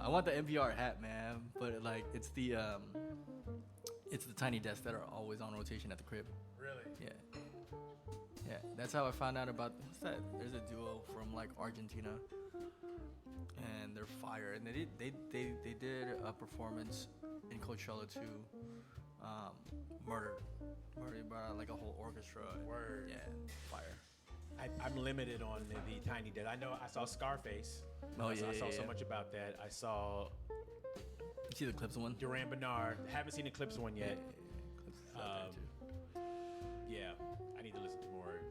I want the NPR hat, man. But like, it's the tiny desks that are always on rotation at the crib. Really? Yeah. Yeah, that's how I found out about, what's that? There's a duo from like Argentina, and they're fire. And they did a performance in Coachella too. Murdered by like a whole orchestra. Word. Yeah, fire. I'm limited on the Tiny Dead. I know I saw Scarface. Oh, I yeah, saw yeah, so yeah. much about that. I saw You see the Clips one? Duran Bernard. Haven't seen the Clips one yet. Clips is out there too. Yeah, I need to listen to more.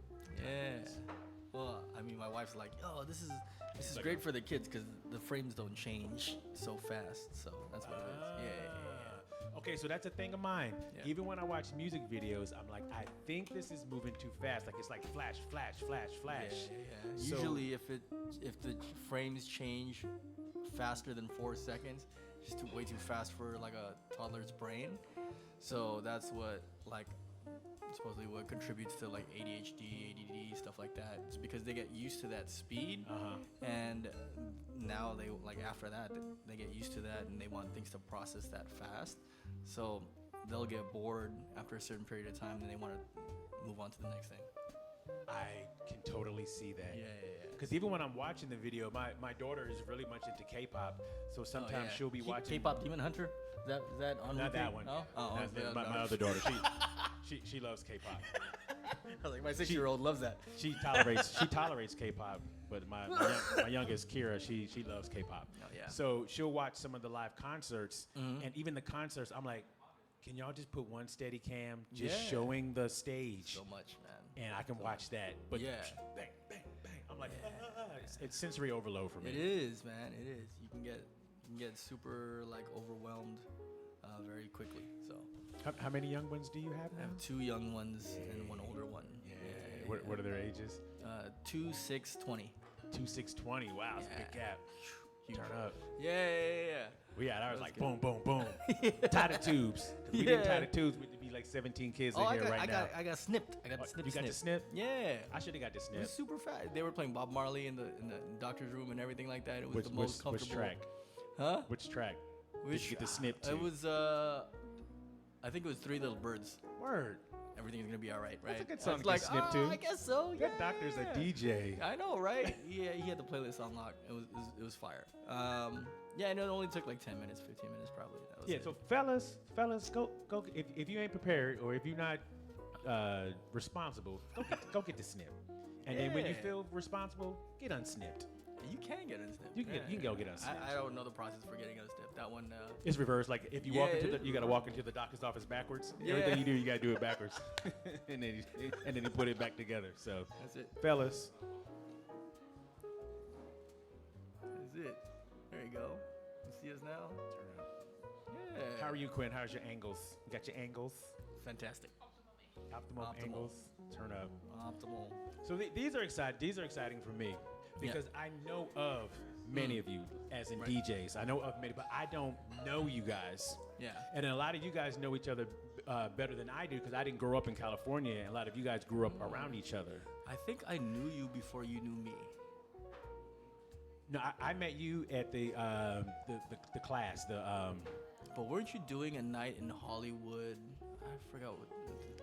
Yeah. Well, I mean, my wife's like, "Yo, this is Like great for the kids because the frames don't change so fast." So that's what it is. Yeah. Okay, so that's a thing of mine. Yeah. Even when I watch music videos, I'm like, I think this is moving too fast. Like it's like flash, flash, flash, flash. Yeah. So- Usually, if the frames change faster than 4 seconds, it's just way too fast for like a toddler's brain. So that's what like supposedly what contributes to like ADHD, ADD, stuff like that. It's because they get used to that speed, and now they like after that they get used to that and they want things to process that fast. So they'll get bored after a certain period of time and they want to move on to the next thing. I can totally see that. Yeah. Because even when I'm watching the video, my daughter is really much into K-pop, so sometimes she'll be watching. K-pop Demon Hunter. Is that on? Not repeat? that one. No? That's my other daughter. She loves K-pop. I was like, my 6-year-old loves that. She tolerates K-pop, but my youngest Kira, she loves K-pop. Oh, yeah. So she'll watch some of the live concerts, and even the concerts, I'm like, can y'all just put one steady cam just showing the stage? So much, man. And I can watch that. But Yeah. bang, bang, bang. I'm like, it's sensory overload for me. It is, man. It is. You can get super like overwhelmed very quickly. So How many young ones do you have I now? have 2 young ones and 1 older one. What are their ages? 2, 6, 20. 2, 6, 20. Wow, it's a big gap. Huge. Turn up. Yeah. We had ours That's like good. boom, boom, boom. Tie the tubes. If we didn't tie the tubes, we'd be like 17 kids in here right now. I got snipped. I got the snip. You got the snip? Yeah. I should have got the It was snip. super fast. They were playing Bob Marley in the doctor's room and everything like that. It was the most comfortable. Which track? Huh? Which track? Did you get the snip to? It was I think it was 3 Little Birds. Word. Everything's gonna be all right, right? That's a good I song was to like, get snip to. I guess so. Yeah. That doctor's a DJ. I know, right? Yeah, he had the playlist on lock. It was fire. Yeah, and it only took like 10 minutes, 15 minutes probably. That was Yeah, it. so fellas, go. If you ain't prepared or if you're not responsible, go get the snip. And then when you Yeah. feel responsible, get unsnipped. You can get unsnipped. You can go get unsnipped. I don't know the process for getting unsnipped. That one. It's reversed. Like if you Yeah, walk it into is you gotta walk into the doctor's office backwards. Yeah. Everything you do, you gotta do it backwards, and then you put it back together. So, That's it. fellas, That's it. There you go. You see us now? Yeah. how are you, Quinn? How's your angles? You got your angles? Fantastic. Optimal angles. Turn up. Optimal. So these are exciting. These are exciting for me because I know of many of you, as in DJs. I know of many, but I don't know you guys. Yeah. And a lot of you guys know each other better than I do because I didn't grow up in California, and a lot of you guys grew up around each other. I think I knew you before you knew me. No, I met you at the class. But weren't you doing a night in Hollywood? I forgot what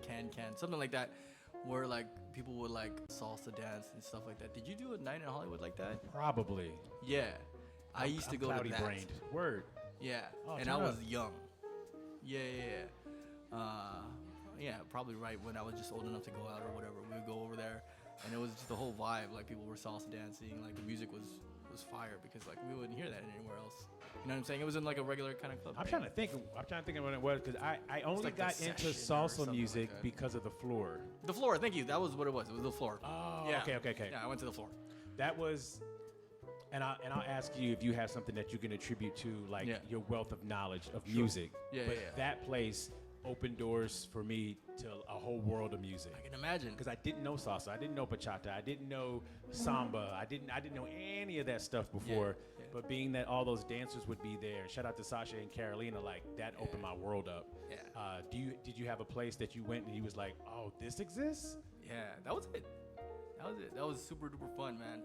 Can something like that, where like people would like salsa dance and stuff like that. Did you do a night in Hollywood like that? Probably. Yeah, I used to go to that. Cloudy-brained. Word. Yeah, Oh, and turn I was up. young. Yeah. Yeah, probably right when I was just old enough to go out or whatever. We would go over there, and it was just the whole vibe. Like people were salsa dancing. Like the music was fire because like we wouldn't hear that anywhere else. You know what I'm saying? It wasn't like a regular kind of club. I'm trying to think of what it was because I only like got the into Session or salsa something music like that. because of the floor. The floor. Thank you. That was what it was. It was the floor. Oh, yeah. okay. Yeah, I went to the floor. That was, and I'll ask you if you have something that you can attribute to like your wealth of knowledge of music. Yeah, but yeah. that place opened doors for me to a whole world of music. I can imagine. Because I didn't know salsa, I didn't know bachata, I didn't know samba, I didn't know any of that stuff before. Yeah. But being that all those dancers would be there, shout out to Sasha and Carolina, like that opened my world up. Yeah. Did you have a place that you went and you was like, oh, this exists? Yeah, that was it. That was super duper fun, man.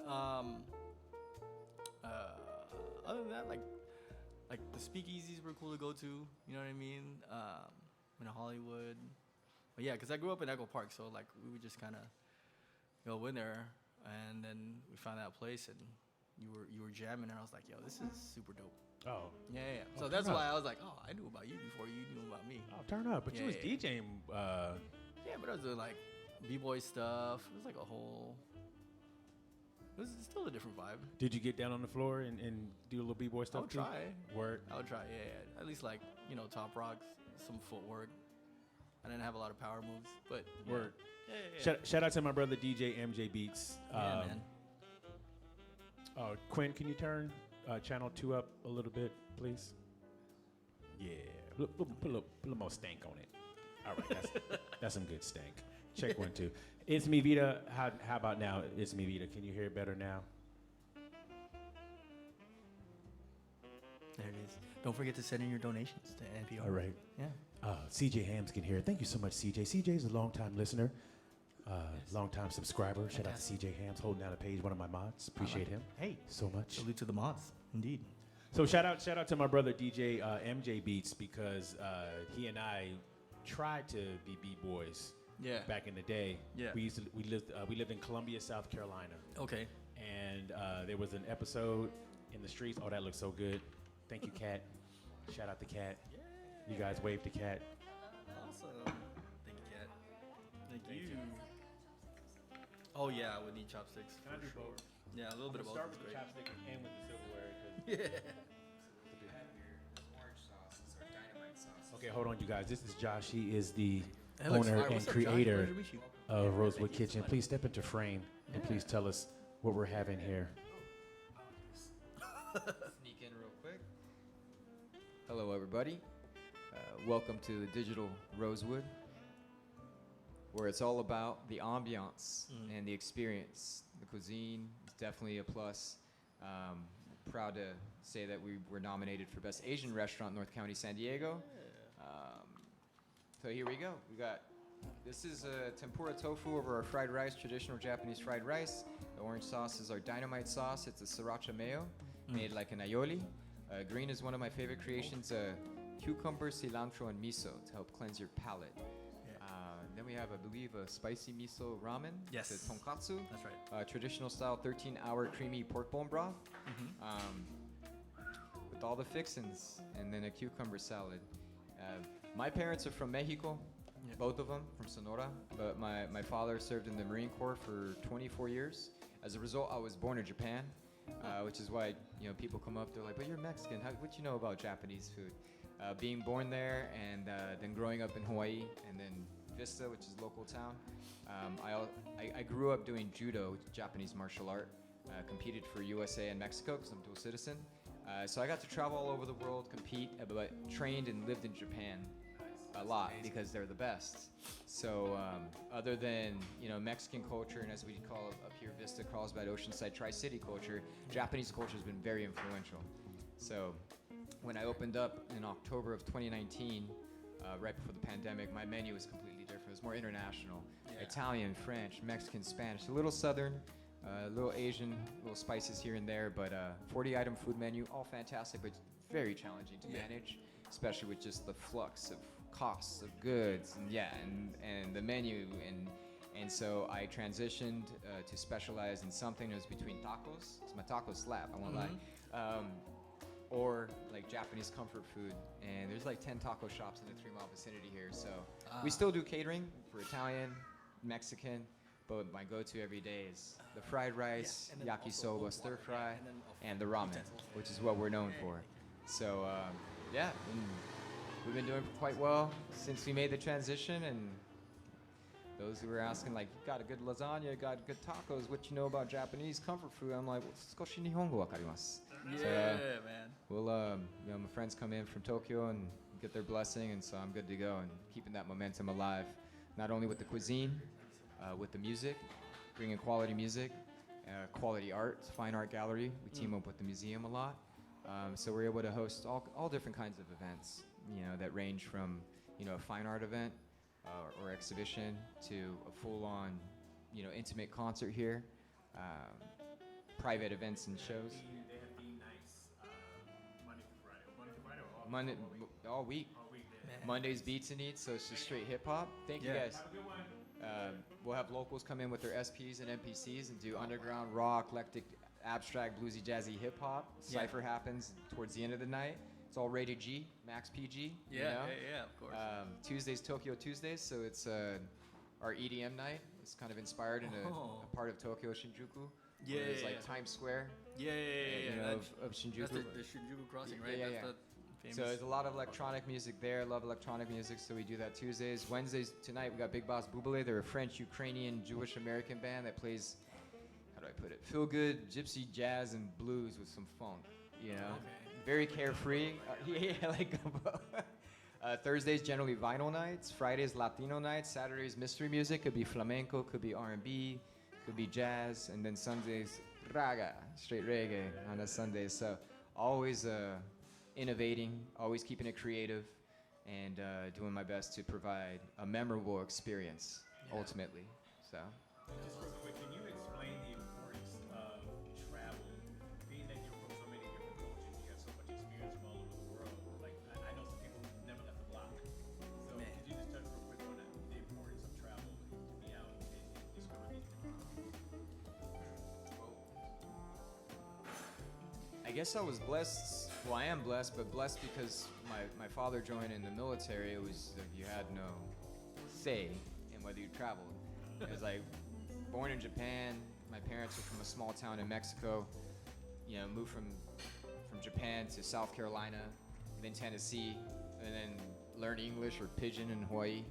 Other than that, like, like the speakeasies were cool to go to. You know what I mean? In Hollywood. But yeah, because I grew up in Echo Park, so like we would just kind of go in there, and then we found that place, and you were jamming, and I was like, yo, this is super dope. Oh. Yeah. Oh, So that's turn why up. I was like, oh, I knew about you before you knew about me. Oh, turn up. But you was Yeah. DJing. Yeah, but I was doing like b-boy stuff. It was like a whole. It was still a different vibe. Did you get down on the floor and do a little b-boy I stuff would too? try. Word. I would try. Yeah. At least like top rocks, some footwork. I didn't have a lot of power moves, but yeah. Word. Yeah. Shout out to my brother DJ MJ Beats. Yeah, man. Quinn, can you turn channel 2 up a little bit, please? Yeah. Put a little more stank on it. All right, that's some good stank. Check 1, 2. It's me, Vita. How about now? It's me, Vita. Can you hear it better now? There it is. Don't forget to send in your donations to NPR. All right. Yeah. CJ Hams can hear it. Thank you so much, CJ. CJ is a longtime listener, longtime subscriber. Shout out to CJ Hams holding down the page, one of my mods. Appreciate him. Hey, So much. salute to the mods. Indeed. So shout out to my brother DJ MJ Beats, because he and I tried to be b-boys Yeah. back in the day. Yeah. We lived in Columbia, South Carolina, Okay. and there was an episode in the streets. Oh, that looks so good. Thank you, Kat. Shout out to Kat. You guys wave to Kat. Awesome. Thank you, Kat. Thank you. Oh yeah, I would need chopsticks Can I for do sure. both? Yeah, a little bit of both. Start is with the great. chopstick and end with the silverware. Yeah. Orange sauce. It's our dynamite sauce. Okay, hold on, you guys. This is Josh. He is the That looks owner fire. and What's up, Josh? creator Pleasure to meet you. of Rosewood Thank you. Kitchen. Please step into frame and please tell us what we're having here. Sneak in real quick. Hello, everybody. Welcome to the Digital Rosewood, where it's all about the ambiance and the experience. The cuisine is definitely a plus. Proud to say that we were nominated for Best Asian Restaurant in North County, San Diego. So here we go. This is tempura tofu over our fried rice, traditional Japanese fried rice. The orange sauce is our dynamite sauce. It's a sriracha mayo made like an aioli. Green is one of my favorite creations. Cucumber, cilantro, and miso to help cleanse your palate. Then we have, I believe, a spicy miso ramen. Yes. It's a tonkatsu. That's right. Traditional style 13-hour creamy pork bone broth. With all the fixins, and then a cucumber salad. My parents are from Mexico, both of them from Sonora, but my father served in the Marine Corps for 24 years. As a result, I was born in Japan, which is why people come up, they're like, but you're Mexican, what you know about Japanese food? Being born there and then growing up in Hawaii and then Vista, which is local town. I grew up doing judo, Japanese martial art, competed for USA and Mexico because I'm dual citizen. So I got to travel all over the world, compete, but trained and lived in Japan a lot because they're the best. So other than Mexican culture, and as we call it up here, Vista calls about Oceanside Tri-City culture, Japanese culture has been very influential. So when I opened up in October of 2019, right before the pandemic, my menu was completely different. It was more international. Yeah. Italian, French, Mexican, Spanish, a little Southern, a little Asian, little spices here and there, but 40-item food menu, all fantastic, but very challenging to manage, especially with just the flux of costs of goods, and the menu, and so I transitioned to specialize in something that was between tacos, because my tacos slap, I won't lie, or like Japanese comfort food, and there's like 10 taco shops in the 3-mile vicinity here, so we still do catering for Italian, Mexican, but my go-to every day is the fried rice, and then also yakisoba, stir fry, and then and the ramen, utensils. which is what we're known for. So we've been doing quite well since we made the transition, and those who were asking, like, you got a good lasagna, you got good tacos, what you know about Japanese comfort food? I'm like, "Skoshi nihongo wakarimasu." Yeah, So, man. Well, my friends come in from Tokyo and get their blessing, and so I'm good to go, and keeping that momentum alive, not only with the cuisine, with the music, bringing quality music, quality art, fine art gallery. We team up with the museum a lot, so we're able to host all different kinds of events, that range from, a fine art event or exhibition to a full-on, intimate concert here, private events and shows. They have theme nights Monday through Friday. Monday, all week. Man. Mondays beats and eats, so it's just straight hip hop. Thank you Yeah. guys. We'll have locals come in with their SPs and MPCs and do underground rock, eclectic, abstract, bluesy, jazzy hip hop. Yeah. Cypher happens towards the end of the night. It's all rated G, max PG. Yeah, you know? yeah, of course. Tuesdays, Tokyo Tuesdays, so it's our EDM night. It's kind of inspired in Oh. a part of Tokyo, Shinjuku. Yeah, where it's yeah, like yeah. Times Square. Yeah, you know, of Shinjuku. That's the Shinjuku crossing, right? Yeah, That's yeah. the famous. So there's a lot of electronic music there. Love electronic music, so we do that Tuesdays. Wednesdays, tonight we got Big Boss Boubale. They're a French, Ukrainian, Jewish American band that plays, how do I put it, feel good gypsy jazz and blues with some funk. You know, Okay. very carefree. Yeah, like. Thursdays generally vinyl nights. Fridays Latino nights. Saturdays mystery music. Could be flamenco. Could be R&B. Could be jazz. And then Sundays raga, straight reggae on a Sunday. So always innovating, always keeping it creative, and doing my best to provide a memorable experience, Yeah. ultimately. So. Just real quick, can you explain the importance of travel? Being that you're from so many different cultures, you have so much experience from all over the world. Like, I know some people who've never left the block. So Man. could you just touch real quick on that, the importance of travel to be out and discover these different I guess I was blessed. Well, I am blessed, but blessed because my father joined in the military. It was like you had no say in whether you traveled. It was like born in Japan. My parents were from a small town in Mexico. You know, moved from Japan to South Carolina, then Tennessee, and then learned English or pidgin in Hawaii,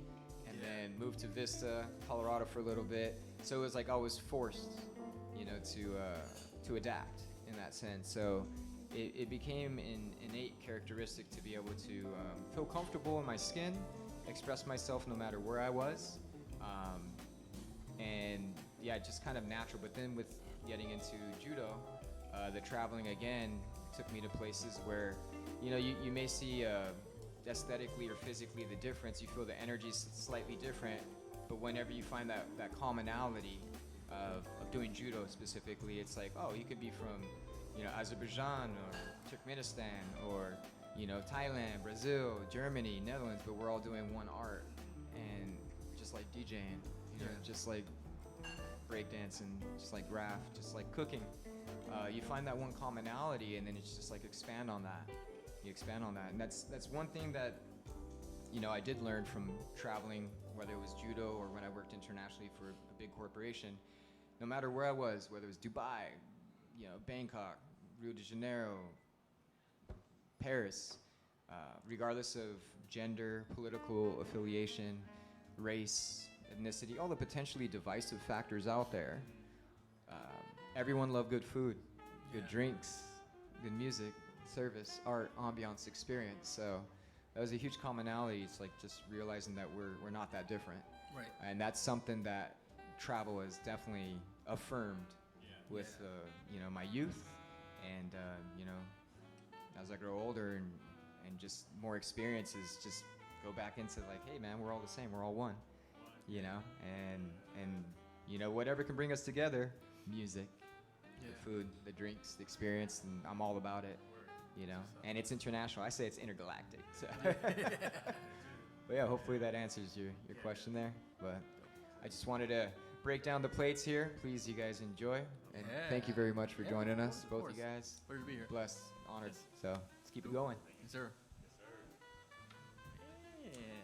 and then moved to Vista, Colorado for a little bit. So it was like I was forced, you know, to adapt in that sense. So it became an innate characteristic to be able to feel comfortable in my skin, express myself no matter where I was, and yeah, just kind of natural. But then with getting into judo, the traveling again took me to places where, you know, you may see aesthetically or physically the difference. You feel the energy's slightly different, but whenever you find that commonality of doing judo specifically, it's like, oh, you could be from, you know, Azerbaijan or Turkmenistan or, you know, Thailand, Brazil, Germany, Netherlands, but we're all doing one art. And just like DJing, you know, just like breakdancing, just like rap, just like cooking, you find that one commonality, and then it's just like expand on that. You expand on that, and that's one thing that, you know, I did learn from traveling, whether it was judo or when I worked internationally for a big corporation. No matter where I was, whether it was Dubai, you know, Bangkok, Rio de Janeiro, Paris, regardless of gender, political affiliation, race, ethnicity, all the potentially divisive factors out there, everyone loved good food, good drinks, good music, service, art, ambiance, experience. So that was a huge commonality. It's like just realizing that we're not that different. Right. And that's something that travel has definitely affirmed with you know, my youth, and you know, as I grow older and just more experiences, just go back into like, hey man, we're all the same, we're all one, you know, and you know, whatever can bring us together, music, the food, the drinks, the experience, and I'm all about it, you know, and it's international. I say it's intergalactic. So. But yeah, hopefully that answers your question there. But I just wanted to break down the plates here. Please, you guys enjoy. And thank you very much for joining us, of both course. you guys. Pleasure to be here. Blessed, honored. So let's keep it going. Yes, sir.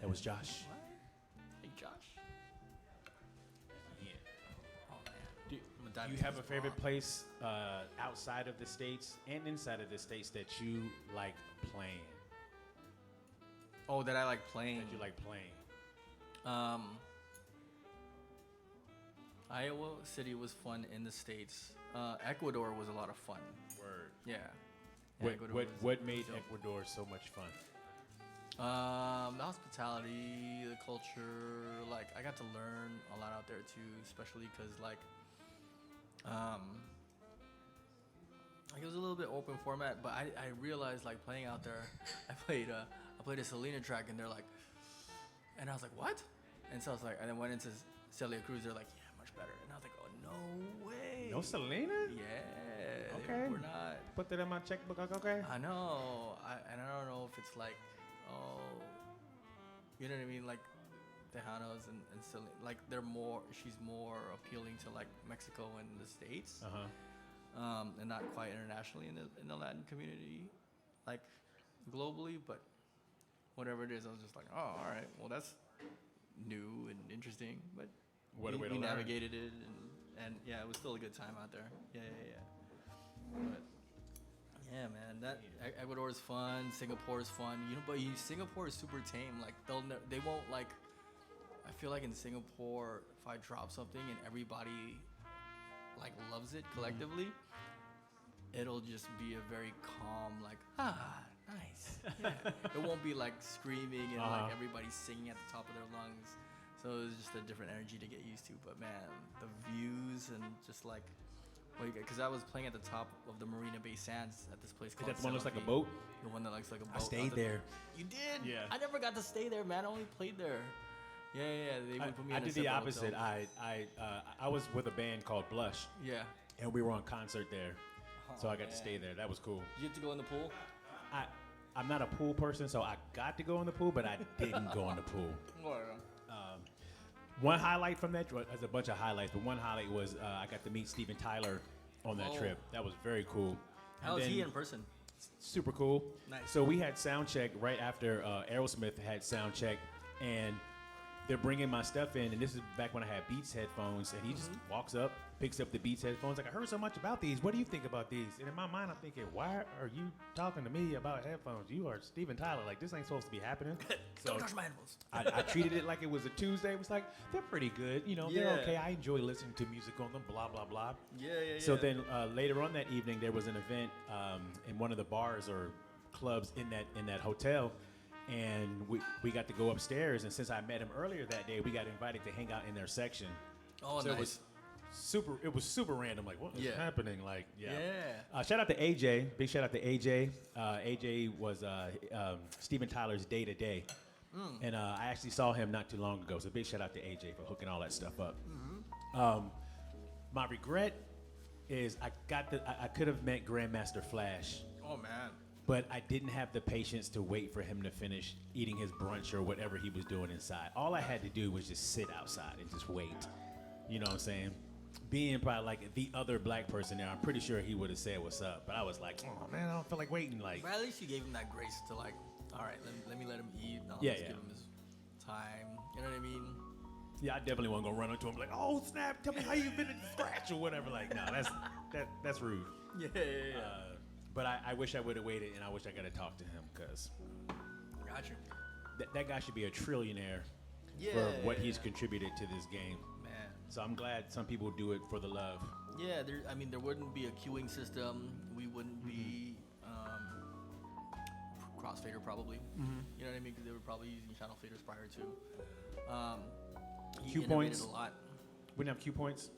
That was Josh. Hey, Josh. Yeah. Oh, man. Do I'm gonna dive you into have a this favorite rock. place outside of the States and inside of the States that you like playing? Oh, that I like playing. That you like playing? Iowa City was fun in the States. Ecuador was a lot of fun. Word. Yeah. What made dope. Ecuador so much fun? The hospitality, the culture, like I got to learn a lot out there too, especially because like it was a little bit open format, but I realized like playing out there, I played a Selena track and they're like, and I was like, what? And so I was like, and then went into Celia Cruz, they're like, yeah, much better. And I was like, oh, no way. No Selena? Yeah. Okay. we're not. Put that in my checkbook. Okay. I know. And I don't know if it's like, oh, you know what I mean? Like Tejanos and Celine, like she's more appealing to like Mexico and the States, and not quite internationally in the Latin community, like globally. But whatever it is, I was just like, oh, all right, well that's new and interesting. But we navigated it, and yeah, it was still a good time out there. Yeah. But yeah, man, that Ecuador is fun. Singapore is fun. But Singapore is super tame. Like they won't like. I feel like in Singapore, if I drop something and everybody like loves it collectively, it'll just be a very calm, like, nice. Yeah. It won't be like screaming and like everybody singing at the top of their lungs. So it's just a different energy to get used to. But man, the views and just like, because I was playing at the top of the Marina Bay Sands at this place called. Is that the one that looks like a boat? The one that looks like a boat. I stayed there. You did? Yeah. I never got to stay there, man. I only played there. Yeah. They would put me I in a did the separate opposite. hotel. I was with a band called Blush. Yeah. And we were on concert there, so I got to stay there. That was cool. Did you get to go in the pool? I'm not a pool person, so I got to go in the pool, but I didn't go in the pool. One highlight from that, there's a bunch of highlights, but one highlight was I got to meet Steven Tyler on that trip. That was very cool. How was he in person? Super cool. Nice. So we had sound check right after Aerosmith had sound check, and they're bringing my stuff in, and this is back when I had Beats headphones, and he just walks up, picks up the Beats headphones, like, I heard so much about these. What do you think about these? And in my mind, I'm thinking, why are you talking to me about headphones? You are Steven Tyler. Like, this ain't supposed to be happening. So don't touch my headphones. I treated it like it was a Tuesday. It was like, they're pretty good. They're okay. I enjoy listening to music on them, blah, blah, blah. Yeah. So then later on that evening, there was an event in one of the bars or clubs in that hotel. And we got to go upstairs, and since I met him earlier that day, we got invited to hang out in their section. Oh, so nice. It was super random. Like, what is happening? Like, yeah. Yeah. Shout out to AJ. Big shout out to AJ. AJ was Steven Tyler's day-to-day. And I actually saw him not too long ago. So big shout out to AJ for hooking all that stuff up. My regret is I could have met Grandmaster Flash. Oh, man. But I didn't have the patience to wait for him to finish eating his brunch or whatever he was doing inside. All I had to do was just sit outside and just wait. You know what I'm saying? Being probably like the other black person there, I'm pretty sure he would have said what's up. But I was like, oh man, I don't feel like waiting. Like, but at least you gave him that grace to like, all right, let me let him eat. I'll Yeah, just yeah. give him his time. You know what I mean? yeah, I definitely wasn't gonna run into him like, oh snap, tell me how you've been in scratch or whatever. Like, no, that's rude. Yeah. But I wish I would have waited, and I wish I got to talk to him because Got you. that guy should be a trillionaire Yeah. for what he's contributed to this game. Man. So I'm glad some people do it for the love. Yeah, there wouldn't be a queuing system. We wouldn't be crossfader probably. You know what I mean? Because they were probably using channel faders prior to. He Cue innovated points? a lot. We didn't have cue points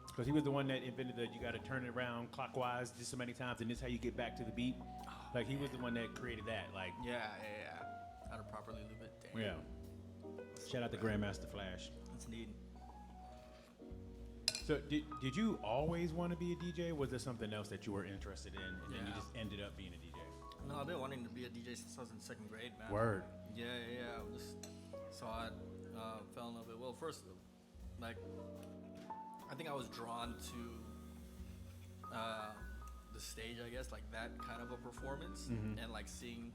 because he was the one that invented the you got to turn it around clockwise just so many times, and this is how you get back to the beat. Like he was the one that created that. Like Yeah. How to properly loop it. Damn. yeah. Shout out to Grandmaster Flash. That's neat. So did you always want to be a DJ? Or was there something else that you were interested in, and then you just ended up being a DJ? No, I've been wanting to be a DJ since I was in second grade, man. Word. Yeah. I just saw it, fell in love with it. Well, first, like, I think I was drawn to the stage, I guess, like that kind of a performance, and like seeing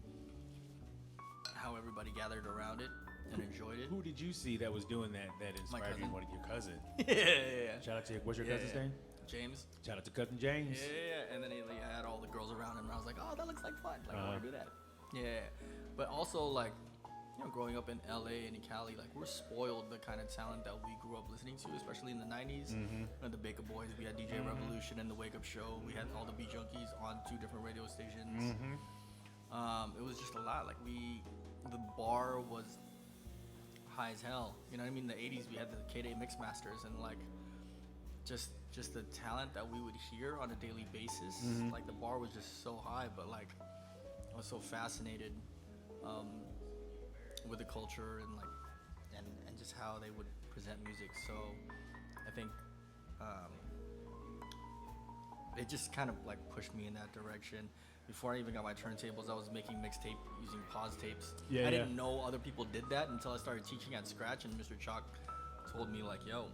how everybody gathered around it and enjoyed it. Who did you see that was doing that inspired you? cousin. What, your cousin? Yeah. Shout out to what's your cousin's name? James. Shout out to cousin James. Yeah. And then he had all the girls around him, and I was like, oh, that looks like fun. Like, I want to do that. Yeah. But also, like, growing up in LA and in Cali, like, we're spoiled the kind of talent that we grew up listening to, especially in the 90s. The Baker Boys, we had DJ Revolution and the Wake Up Show. We had all the Beat Junkies on 2 different radio stations. It was just a lot. Like, the bar was high as hell. You know what I mean? In the 80s, we had the K-Day Mixmasters, and like just the talent that we would hear on a daily basis. Like the bar was just so high, but like I was so fascinated with the culture and like and just how they would present music. So I think it just kind of like pushed me in that direction. Before I even got my turntables, I was making mixtape using pause tapes. I didn't know other people did that until I started teaching at Scratch, and Mr. Chalk told me like, "Yo,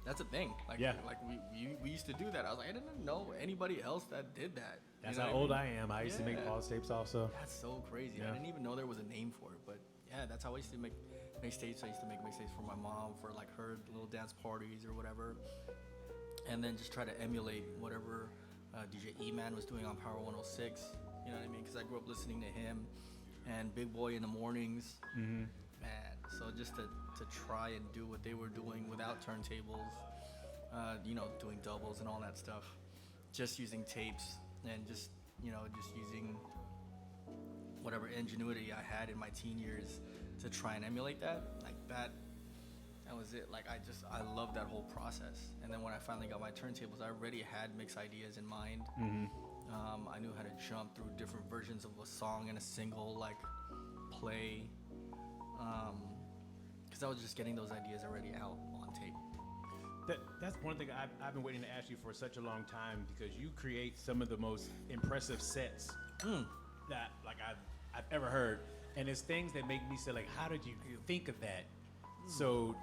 that's a thing." Like, like we used to do that. I was like, I didn't know anybody else that did that. That's how old I am. I used to make pause tapes also. That's so crazy. I didn't even know there was a name for it, but yeah, that's how I used to make mixtapes. I used to make mixtapes for my mom for like her little dance parties or whatever, and then just try to emulate whatever DJ E-Man was doing on Power 106. You know what I mean? Because I grew up listening to him and Big Boy in the mornings. Man, so just to try and do what they were doing without turntables, you know, doing doubles and all that stuff, just using tapes and just, you know, just using whatever ingenuity I had in my teen years to try and emulate that. Like that was it. Like I loved that whole process. And then when I finally got my turntables, I already had mix ideas in mind. I knew how to jump through different versions of a song in a single like play, because I was just getting those ideas already out on tape. That's one thing I've been waiting to ask you for such a long time, because you create some of the most impressive sets that like I've ever heard, and it's things that make me say like, how did you think of that? So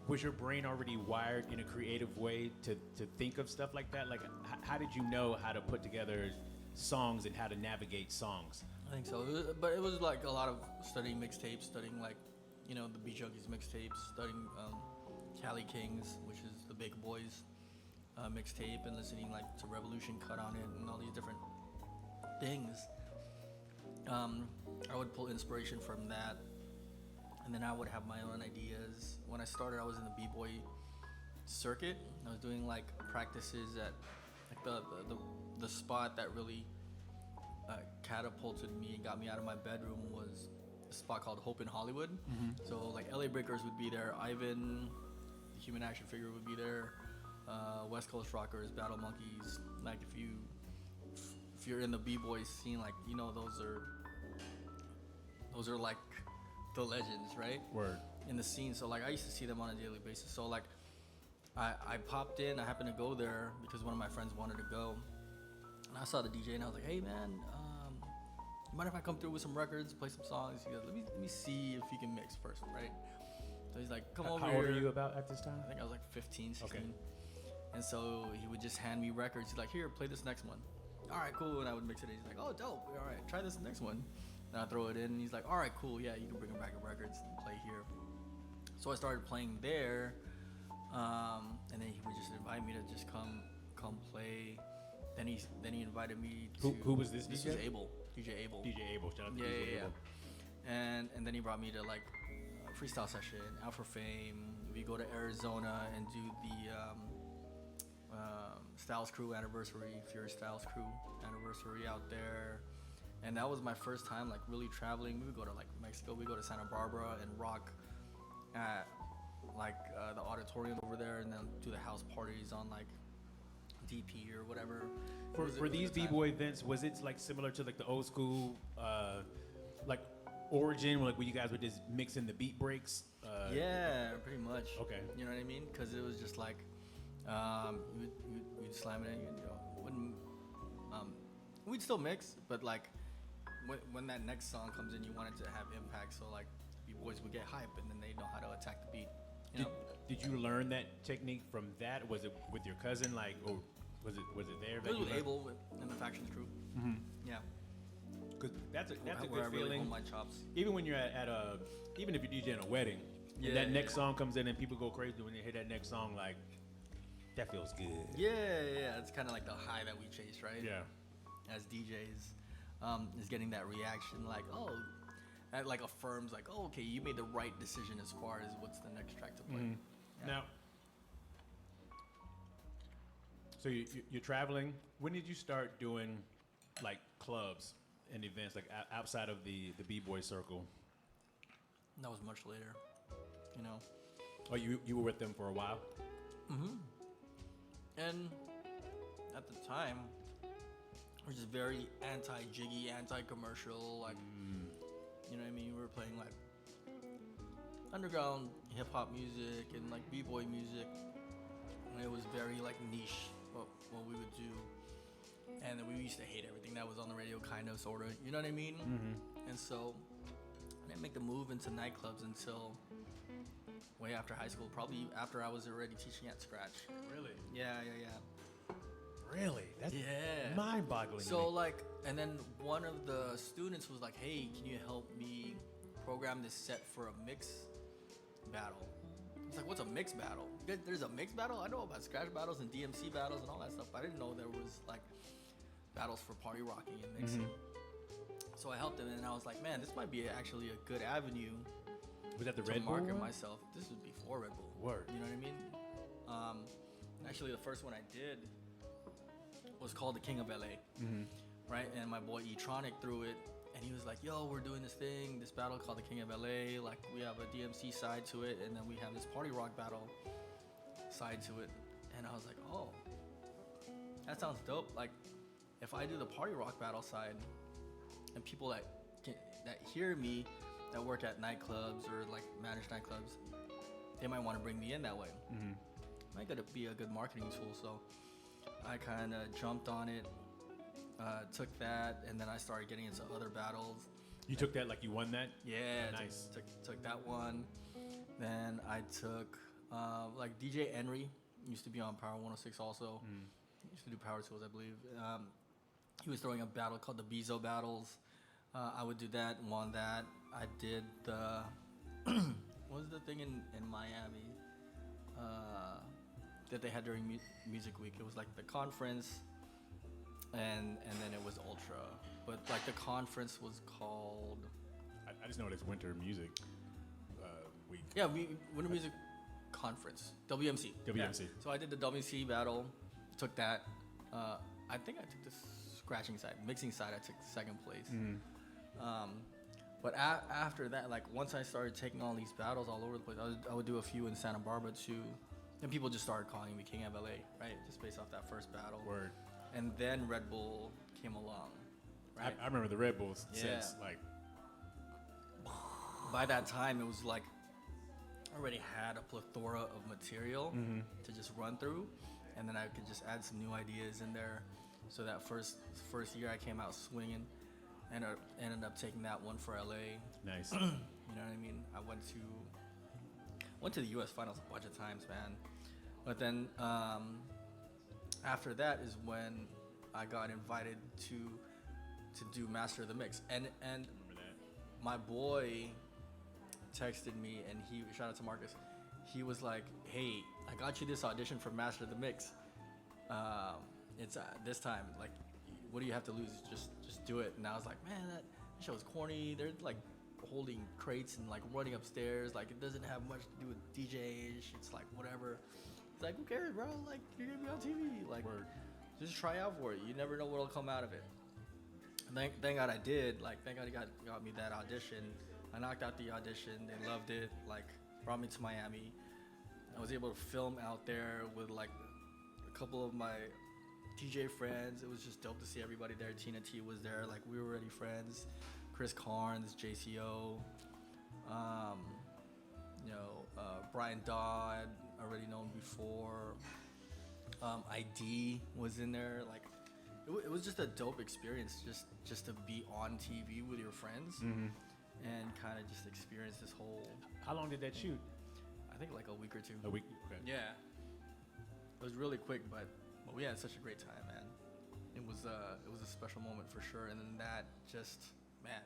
was your brain already wired in a creative way to think of stuff like that? Like, how did you know how to put together songs and how to navigate songs? I think so, but it was like a lot of studying mixtapes, studying like, you know, the Beat Junkies mixtapes, studying Cali Kings, which is the Big Boys mixtape, and listening like to Revolution Cut on it and all these different things. I would pull inspiration from that. And then I would have my own ideas. When I started, I was in the b-boy circuit. I was doing like practices at like the spot that really catapulted me and got me out of my bedroom was a spot called Hope in Hollywood. So like LA Breakers would be there, Ivan, the Human Action Figure would be there, West Coast Rockers, Battle Monkeys. Like if you're in the b-boy scene, like, you know, those are like the legends, right? Word. In the scene. So like I used to see them on a daily basis. So like I popped in, I happened to go there because one of my friends wanted to go. And I saw the DJ and I was like, hey man, you mind if I come through with some records, play some songs? He goes, let me see if you can mix first, right? So he's like, come over here. How old are you about at this time? I think I was like 15, 16. Okay. And so he would just hand me records. He's like, here, play this next one. All right, cool. And I would mix it in. He's like, oh, dope. All right, try this next one. And I throw it in, and he's like, all right, cool, yeah, you can bring a bag of records and play here. So I started playing there, and then he would just invite me to just come play. Then he invited me to... Who was this DJ? This was Abel, DJ Abel. DJ Abel, shout out to DJ Abel. And then he brought me to like a freestyle session, Out for Fame. We go to Arizona and do the Styles Crew anniversary, Fury Styles Crew anniversary out there. And that was my first time like really traveling. We would go to like Mexico, we go to Santa Barbara and rock at like the auditorium over there, and then do the house parties on like DP or whatever. For these b-boy events, was it like similar to like the old school like origin, like where you guys were just mixing the beat breaks? Yeah, pretty much. Okay. You know what I mean? Because it was just like we'd slam it in, you know, wouldn't we'd still mix, but like when that next song comes in, you want it to have impact. So like b-boys would get hype, and then they know how to attack the beat. Did you learn that technique from that? Was it with your cousin, like, or was it there? It was with Abel and the Factions crew. Yeah. Because that's a where good I really feeling. hold my chops. Even when you're at a, even if you're DJing a wedding, and that next song comes in and people go crazy when they hear that next song, like, that feels good. Yeah. It's kind of like the high that we chase, right? Yeah. As DJs, is getting that reaction, like, oh, that like affirms, like, oh, okay, you made the right decision as far as what's the next track to play. Yeah. Now, so you're traveling. When did you start doing like clubs and events, like outside of the b-boy circle? That was much later, you know. Oh, you were with them for a while? And at the time, we're just very anti-jiggy, anti-commercial, like, you know what I mean? We were playing like underground hip-hop music and like b-boy music, and it was very like niche what we would do, and then we used to hate everything that was on the radio, kind of, sort of. You know what I mean? Mm-hmm. And so I didn't make the move into nightclubs until way after high school, probably after I was already teaching at Scratch. Really? Yeah. Really? That's mind-boggling. So like, and then one of the students was like, "Hey, can you help me program this set for a mix battle?" I was like, "What's a mix battle? There's a mix battle? I know about scratch battles and DMC battles and all that stuff, but I didn't know there was like battles for party rocking and mixing." So I helped him, and I was like, "Man, this might be actually a good avenue." Was that the to Red Bull market one? myself. This was before Red Bull. Word. You know what I mean? Actually, the first one I did was called the King of LA, right? And my boy E-Tronic threw it, and he was like, "Yo, we're doing this thing, this battle called the King of LA. Like, we have a DMC side to it, and then we have this party rock battle side to it." And I was like, "Oh, that sounds dope. Like, if I do the party rock battle side, and people that hear me, that work at nightclubs or like manage nightclubs, they might want to bring me in that way. Might gonna be a good marketing tool." So I kind of jumped on it, took that, and then I started getting into other battles. You took that like you won that? Yeah, Nice. Took that one. Then I took like DJ Henry used to be on Power 106 also. He used to do Power Tools, I believe. He was throwing a battle called the Bezo Battles. I would do that and won that. I did the what was the thing in Miami that they had during Music Week? It was like the conference, and then it was Ultra. But like the conference was called. I just know it's Winter Music Week. Yeah, Winter Music Conference, WMC. WMC. Yeah. So I did the WMC battle, took that. I think I took the scratching side, mixing side. I took second place. But after that, like once I started taking all these battles all over the place, I would do a few in Santa Barbara too. And people just started calling me King of LA, right? Just based off that first battle. Word. And then Red Bull came along, right? I remember the Red Bulls since like. By that time, it was like I already had a plethora of material to just run through, and then I could just add some new ideas in there. So that first year, I came out swinging, and ended up taking that one for LA. Nice. You know what I mean? I went to the U.S. finals a bunch of times, man. But then after that is when I got invited to do Master of the Mix, and Remember that. my boy texted me, and he, shout out to Marcus, he was like, "Hey, I got you this audition for Master of the Mix. It's this time. Like, what do you have to lose? Just do it." And I was like, "Man, that show's corny. They're like holding crates and like running upstairs. Like, it doesn't have much to do with DJ-ish. It's like whatever." He's like, "Who cares, bro? Like, you're gonna be on TV. Like, just try out for it. You never know what'll come out of it." And thank God I did. Like, thank God he got me that audition. I knocked out the audition. They loved it. Like, brought me to Miami. I was able to film out there with like a couple of my DJ friends. It was just dope to see everybody there. Tina T was there. Like, we were already friends. Chris Carnes, JCO, Brian Dodd, already known before. ID was in there. Like, it was just a dope experience just to be on TV with your friends and kind of just experience this whole. How long did that shoot? I think like a week or two. A week. Okay. Yeah. It was really quick, but we had such a great time, man. It was a special moment for sure. And then that just, man,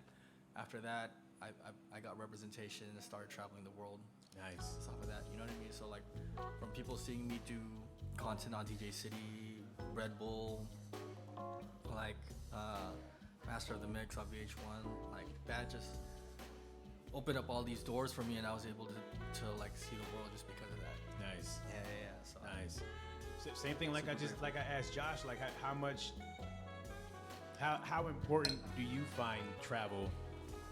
after that, I got representation and started traveling the world. Nice. Stuff like that, you know what I mean? So like, from people seeing me do content on DJ City, Red Bull, like Master of the Mix on VH1, like that just opened up all these doors for me, and I was able to like see the world just because of that. Nice. Yeah. So Nice. Same thing. Like I asked Josh, like how important do you find travel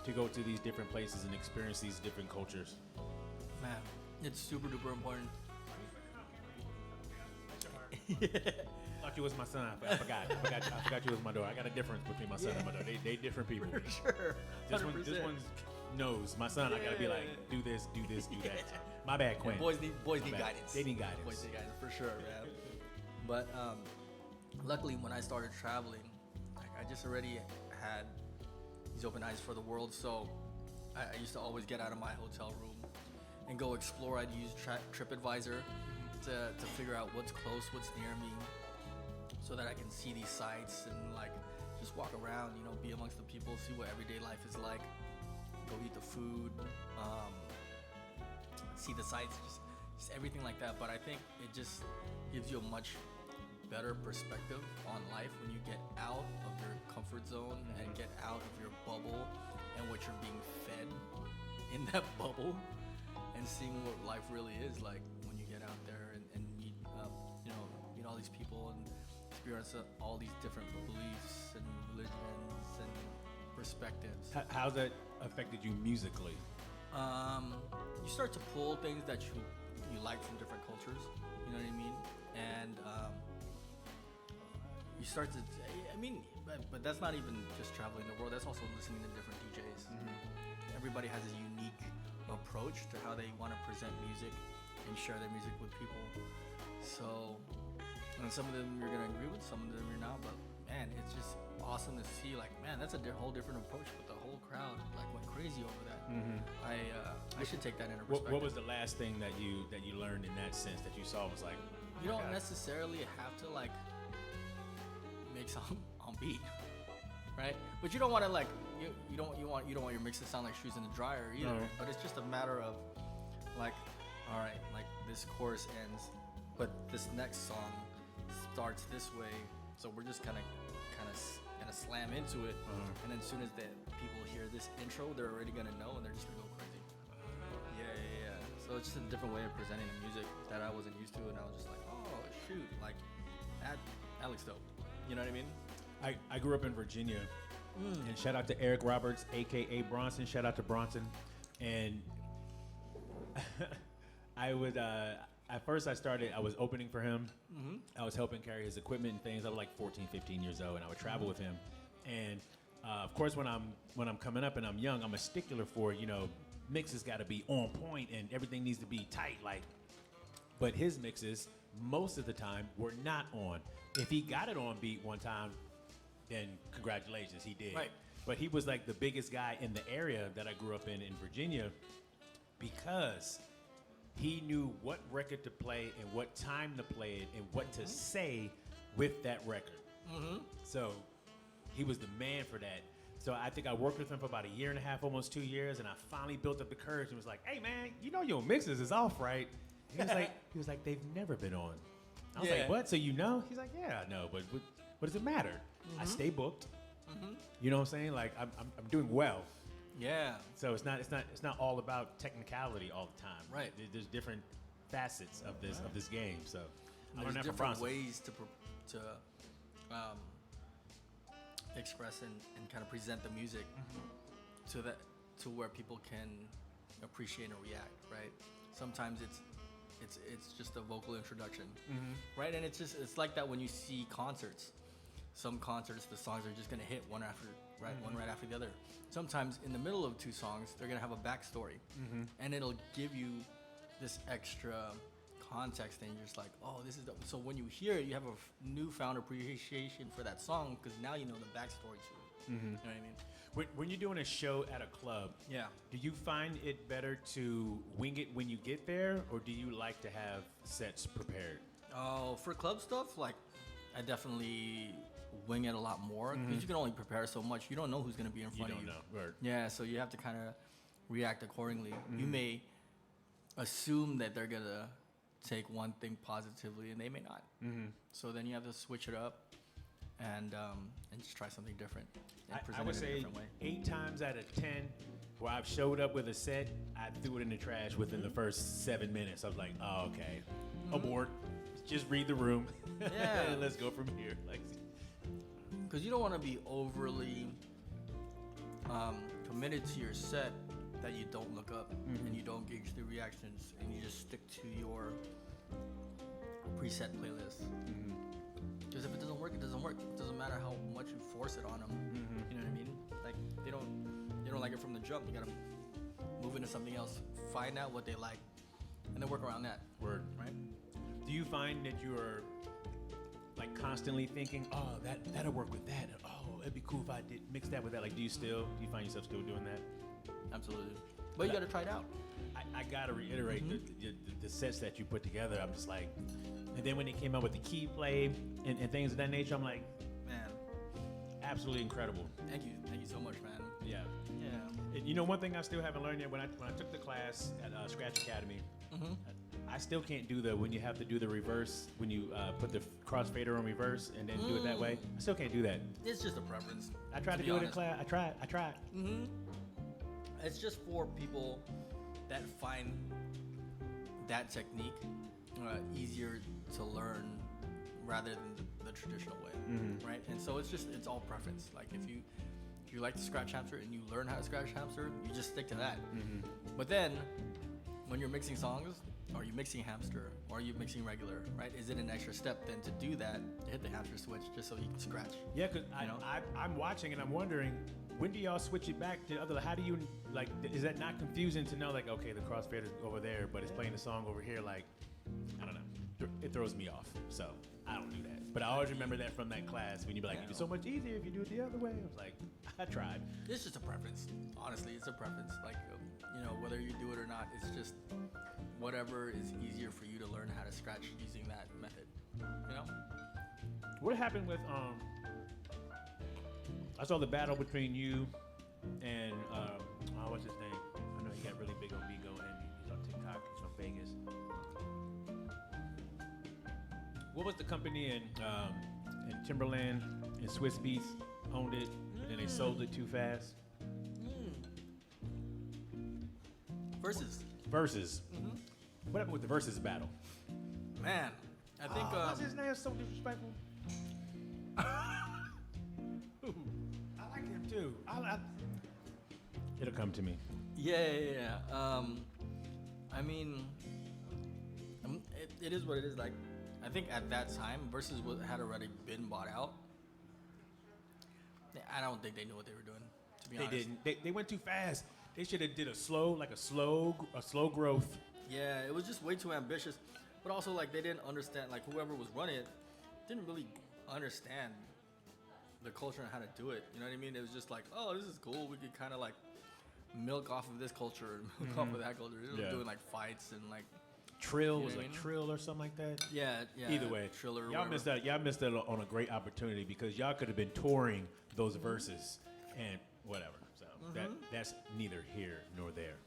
to go to these different places and experience these different cultures? Man, it's super duper important. Thought you was my son. I forgot you was my daughter. I got a difference between my son and my daughter. They different people. For sure. 100%. This one knows. My son, I gotta be like, do this, do that. My bad, Quinn. Boys need guidance. They need guidance. Boys need guidance for sure, man. But luckily, when I started traveling, like, I just already had these open eyes for the world. So I used to always get out of my hotel room and go explore. I'd use TripAdvisor to figure out what's close, what's near me, so that I can see these sites and like just walk around, you know, be amongst the people, see what everyday life is like, go eat the food, see the sights, just everything like that. But I think it just gives you a much better perspective on life when you get out of your comfort zone and get out of your bubble and what you're being fed in that bubble, and seeing what life really is like when you get out there and meet, meet all these people and experience all these different beliefs and religions and perspectives. How's that affected you musically? You start to pull things that you like from different cultures, you know what I mean? And you start to, but that's not even just traveling the world, that's also listening to different DJs. Everybody has a unique approach to how they want to present music and share their music with people. So, and some of them you're going to agree with, some of them you're not, but man, it's just awesome to see, like, man, that's a whole different approach, but the whole crowd like went crazy over that. I should take that into perspective. What was the last thing that you learned in that sense that you saw was like, you don't necessarily have to like make something on beat, right? But you don't want to like you don't want your mix to sound like shoes in the dryer either. No. But it's just a matter of like, all right, like this chorus ends, but this next song starts this way, so we're just kind of gonna slam into it, and then as soon as the people hear this intro, they're already gonna know, and they're just gonna go crazy. Yeah. So it's just a different way of presenting the music that I wasn't used to, and I was just like, oh shoot, like that looks dope. You know what I mean? I grew up in Virginia, and shout out to Eric Roberts, aka Bronson. Shout out to Bronson, and I would. At first, I was opening for him. I was helping carry his equipment and things. I was like 14, 15 years old, and I would travel with him. And of course, when I'm coming up and I'm young, I'm a stickler for, mixes got to be on point and everything needs to be tight. But his mixes, most of the time, were not on. If he got it on beat one time, then congratulations, he did. Right. But he was like the biggest guy in the area that I grew up in Virginia, because he knew what record to play and what time to play it and what to say with that record. So he was the man for that. So I think I worked with him for about a year and a half, almost 2 years, and I finally built up the courage and was like, hey man, your mixes is off, right? And he was like, they've never been on. I was like, what? So you know? He's like, yeah, I know, but what does it matter? I stay booked. You know what I'm saying? Like I'm doing well. Yeah. So it's not all about technicality all the time. Right. There's different facets of this game. So I learned there's that from different Bronson. ways to express and kind of present the music to where people can appreciate and react. Right. Sometimes it's just a vocal introduction. Right. And it's like that when you see concerts. Some concerts, the songs are just gonna hit one right after the other. Sometimes in the middle of two songs, they're gonna have a backstory, and it'll give you this extra context, and you're just like, oh, this is dope. So when you hear it, you have a newfound appreciation for that song because now you know the backstory to it. You know what I mean? When you're doing a show at a club, do you find it better to wing it when you get there, or do you like to have sets prepared? Oh, for club stuff, like I definitely wing it a lot more because you can only prepare so much. You don't know who's going to be in front of you. Right. Yeah, so you have to kind of react accordingly. You may assume that they're going to take one thing positively, and they may not. So then you have to switch it up and just try something different. And present I would it in a say different way. 8 times out of 10, where I've showed up with a set, I threw it in the trash within the first 7 minutes. I was like, oh, okay, abort. Just read the room. Yeah. And let's go from here. Because you don't want to be overly committed to your set that you don't look up and you don't gauge the reactions and you just stick to your preset playlist. Because if it doesn't work, it doesn't work. It doesn't matter how much you force it on them. You know what I mean? Like they don't like it from the jump. You gotta move into something else. Find out what they like, and then work around that. Word. Right? Do you find that constantly thinking, oh, that'll work with that. Oh, it'd be cool if I did mix that with that. Like, do you find yourself still doing that? Absolutely. But you got to try it out. I got to reiterate the sets that you put together. I'm just like, and then when they came out with the key play and things of that nature, I'm like, Man, absolutely incredible. thank you so much, man. Yeah. Yeah. And you know, one thing I still haven't learned yet, when I took the class at Scratch Academy, I still can't do when you have to do the reverse, when you put the crossfader on reverse and then do it that way. I still can't do that. It's just a preference. I tried to do it in class. I tried. It's just for people that find that technique easier to learn rather than the traditional way, right? And so it's all preference. Like if you like to scratch hamster and you learn how to scratch hamster, you just stick to that. But then when you're mixing songs, are you mixing hamster or are you mixing regular, right? Is it an extra step then to do that, to hit the hamster switch just so you can scratch? Yeah, because I'm watching and I'm wondering, when do y'all switch it back to other? How do you, like, is that not confusing to know, like, okay, the crossfader's over there, but it's playing the song over here? Like, I don't know. It throws me off. So I don't do that. But I always remember that from that class when you'd be like, it's so much easier if you do it the other way. I was like, I tried. It's just a preference. Honestly, it's a preference. Like, whether you do it or not, it's just whatever is easier for you to learn how to scratch using that method. What happened with I saw the battle between you and what's his name? I know he got really big on Vigo and he's on TikTok. He's from Vegas. What was the company in Timberland and Swiss Beats owned it, and then they sold it too fast? Versus. What happened with the Versus battle? Man, I think what's his name? So disrespectful. I like him too. It'll come to me. Yeah. I mean, it is what it is. Like, I think at that time, Versus had already been bought out. I don't think they knew what they were doing. To be honest, they didn't. They went too fast. They should have did a slow growth. Yeah, it was just way too ambitious. But also, like, they didn't understand. Like, whoever was running it didn't really understand the culture and how to do it. You know what I mean? It was just like, oh, this is cool. We could kind of like milk off of this culture and milk off of that culture. It was doing like fights and like Trill was like Trill or something like that. Yeah. Either way, Triller. Y'all missed out. Y'all missed out on a great opportunity because y'all could have been touring those verses and whatever. So that's neither here nor there.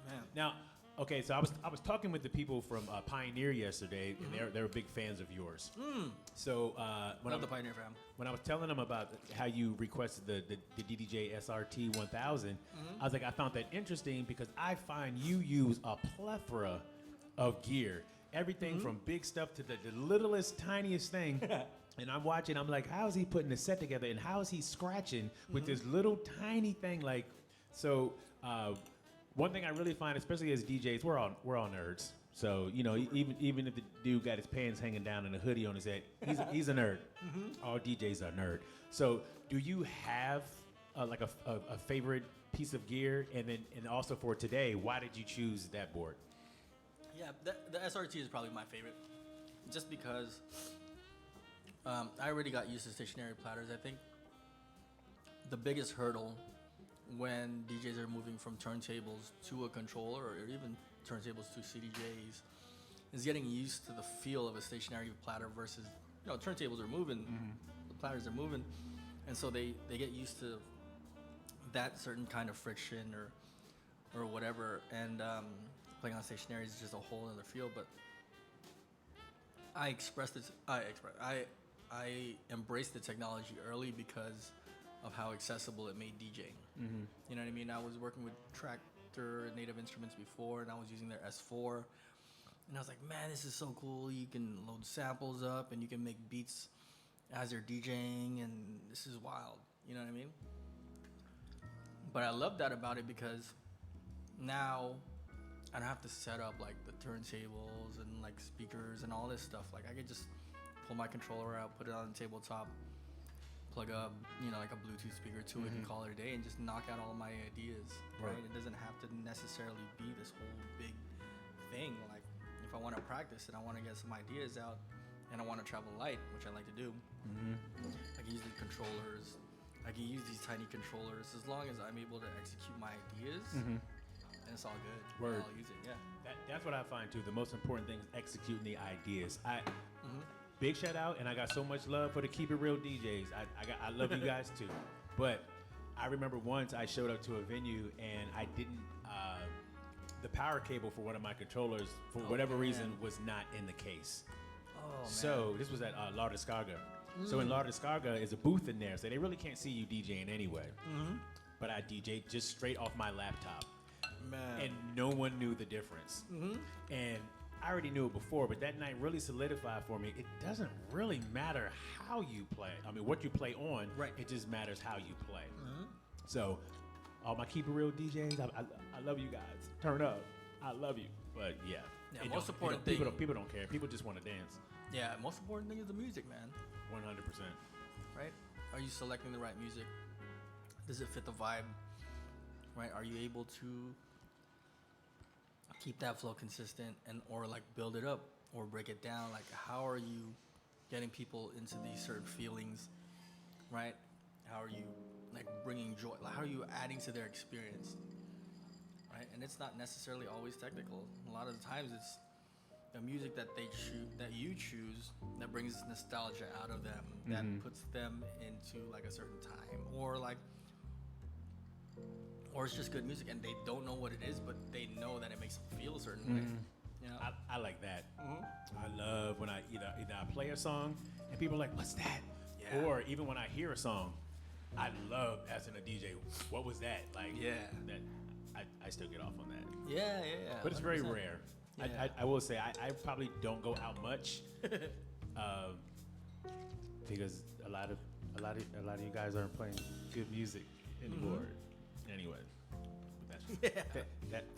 Man. Now, okay, so I was talking with the people from Pioneer yesterday, and they were big fans of yours. So Love the Pioneer fam. When I was telling them about how you requested the DDJ SRT 1000, I was like, I found that interesting because I find you use a plethora of gear, everything from big stuff to the littlest, tiniest thing. And I'm watching, I'm like, how is he putting the set together, and how is he scratching with this little tiny thing? Like, so. One thing I really find, especially as DJs, we're all nerds. So even if the dude got his pants hanging down and a hoodie on his head, he's a nerd. All DJs are nerd. So do you have like a favorite piece of gear, and also for today, why did you choose that board? Yeah, the SRT is probably my favorite, just because I already got used to stationary platters. I think the biggest hurdle when DJs are moving from turntables to a controller or even turntables to CDJs is getting used to the feel of a stationary platter versus, turntables are moving, the platters are moving, and so they get used to that certain kind of friction or whatever, and playing on stationary is just a whole other feel. But I embraced the technology early because of how accessible it made DJing. You know what I mean? I was working with Tractor and Native Instruments before, and I was using their S4. And I was like, man, this is so cool. You can load samples up, and you can make beats as you're DJing, and this is wild. You know what I mean? But I love that about it because now I don't have to set up, like, the turntables and, like, speakers and all this stuff. Like, I could just pull my controller out, put it on the tabletop, plug up, like a Bluetooth speaker to it and call it a day and just knock out all my ideas, right? It doesn't have to necessarily be this whole big thing. Like, if I want to practice and I want to get some ideas out, and I want to travel light, which I like to do, I can use the controllers. I can use these tiny controllers as long as I'm able to execute my ideas, and it's all good. Word. I'll use it. Yeah. That's what I find too. The most important thing is executing the ideas. Big shout out, and I got so much love for the Keep It Real DJs. I love you guys too. But I remember once I showed up to a venue and I didn't. The power cable for one of my controllers, for whatever reason, was not in the case. Oh man. So this was at La Descarga. So in La Descarga is a booth in there, so they really can't see you DJing anyway. But I DJ just straight off my laptop. Man. And no one knew the difference. And I already knew it before, but that night really solidified for me. It doesn't really matter how you play. I mean, what you play on, right. It just matters how you play. So all my Keep It Real DJs, I love you guys. Turn up. I love you. But yeah. Most important thing. People don't care. People just want to dance. Yeah, most important thing is the music, man. 100%. Right? Are you selecting the right music? Does it fit the vibe? Right? Are you able to keep that flow consistent and or like build it up or break it down? Like how are you getting people into these certain feelings? Right? How are you like bringing joy? Like, how are you adding to their experience? Right? And it's not necessarily always technical. A lot of the times it's the music that they choose, that you choose, that brings nostalgia out of them, that puts them into like a certain time, or it's just good music and they don't know what it is, but they know that it makes them feel a certain way. You know? I like that. I love when I either I play a song and people are like, "What's that?" Yeah. Or even when I hear a song, I love asking a DJ, "What was that?" Like, that I still get off on that. Yeah. But it's very 100%. rare. Yeah. I will say I probably don't go out much, because a lot of you guys aren't playing good music anymore. Anyway, that's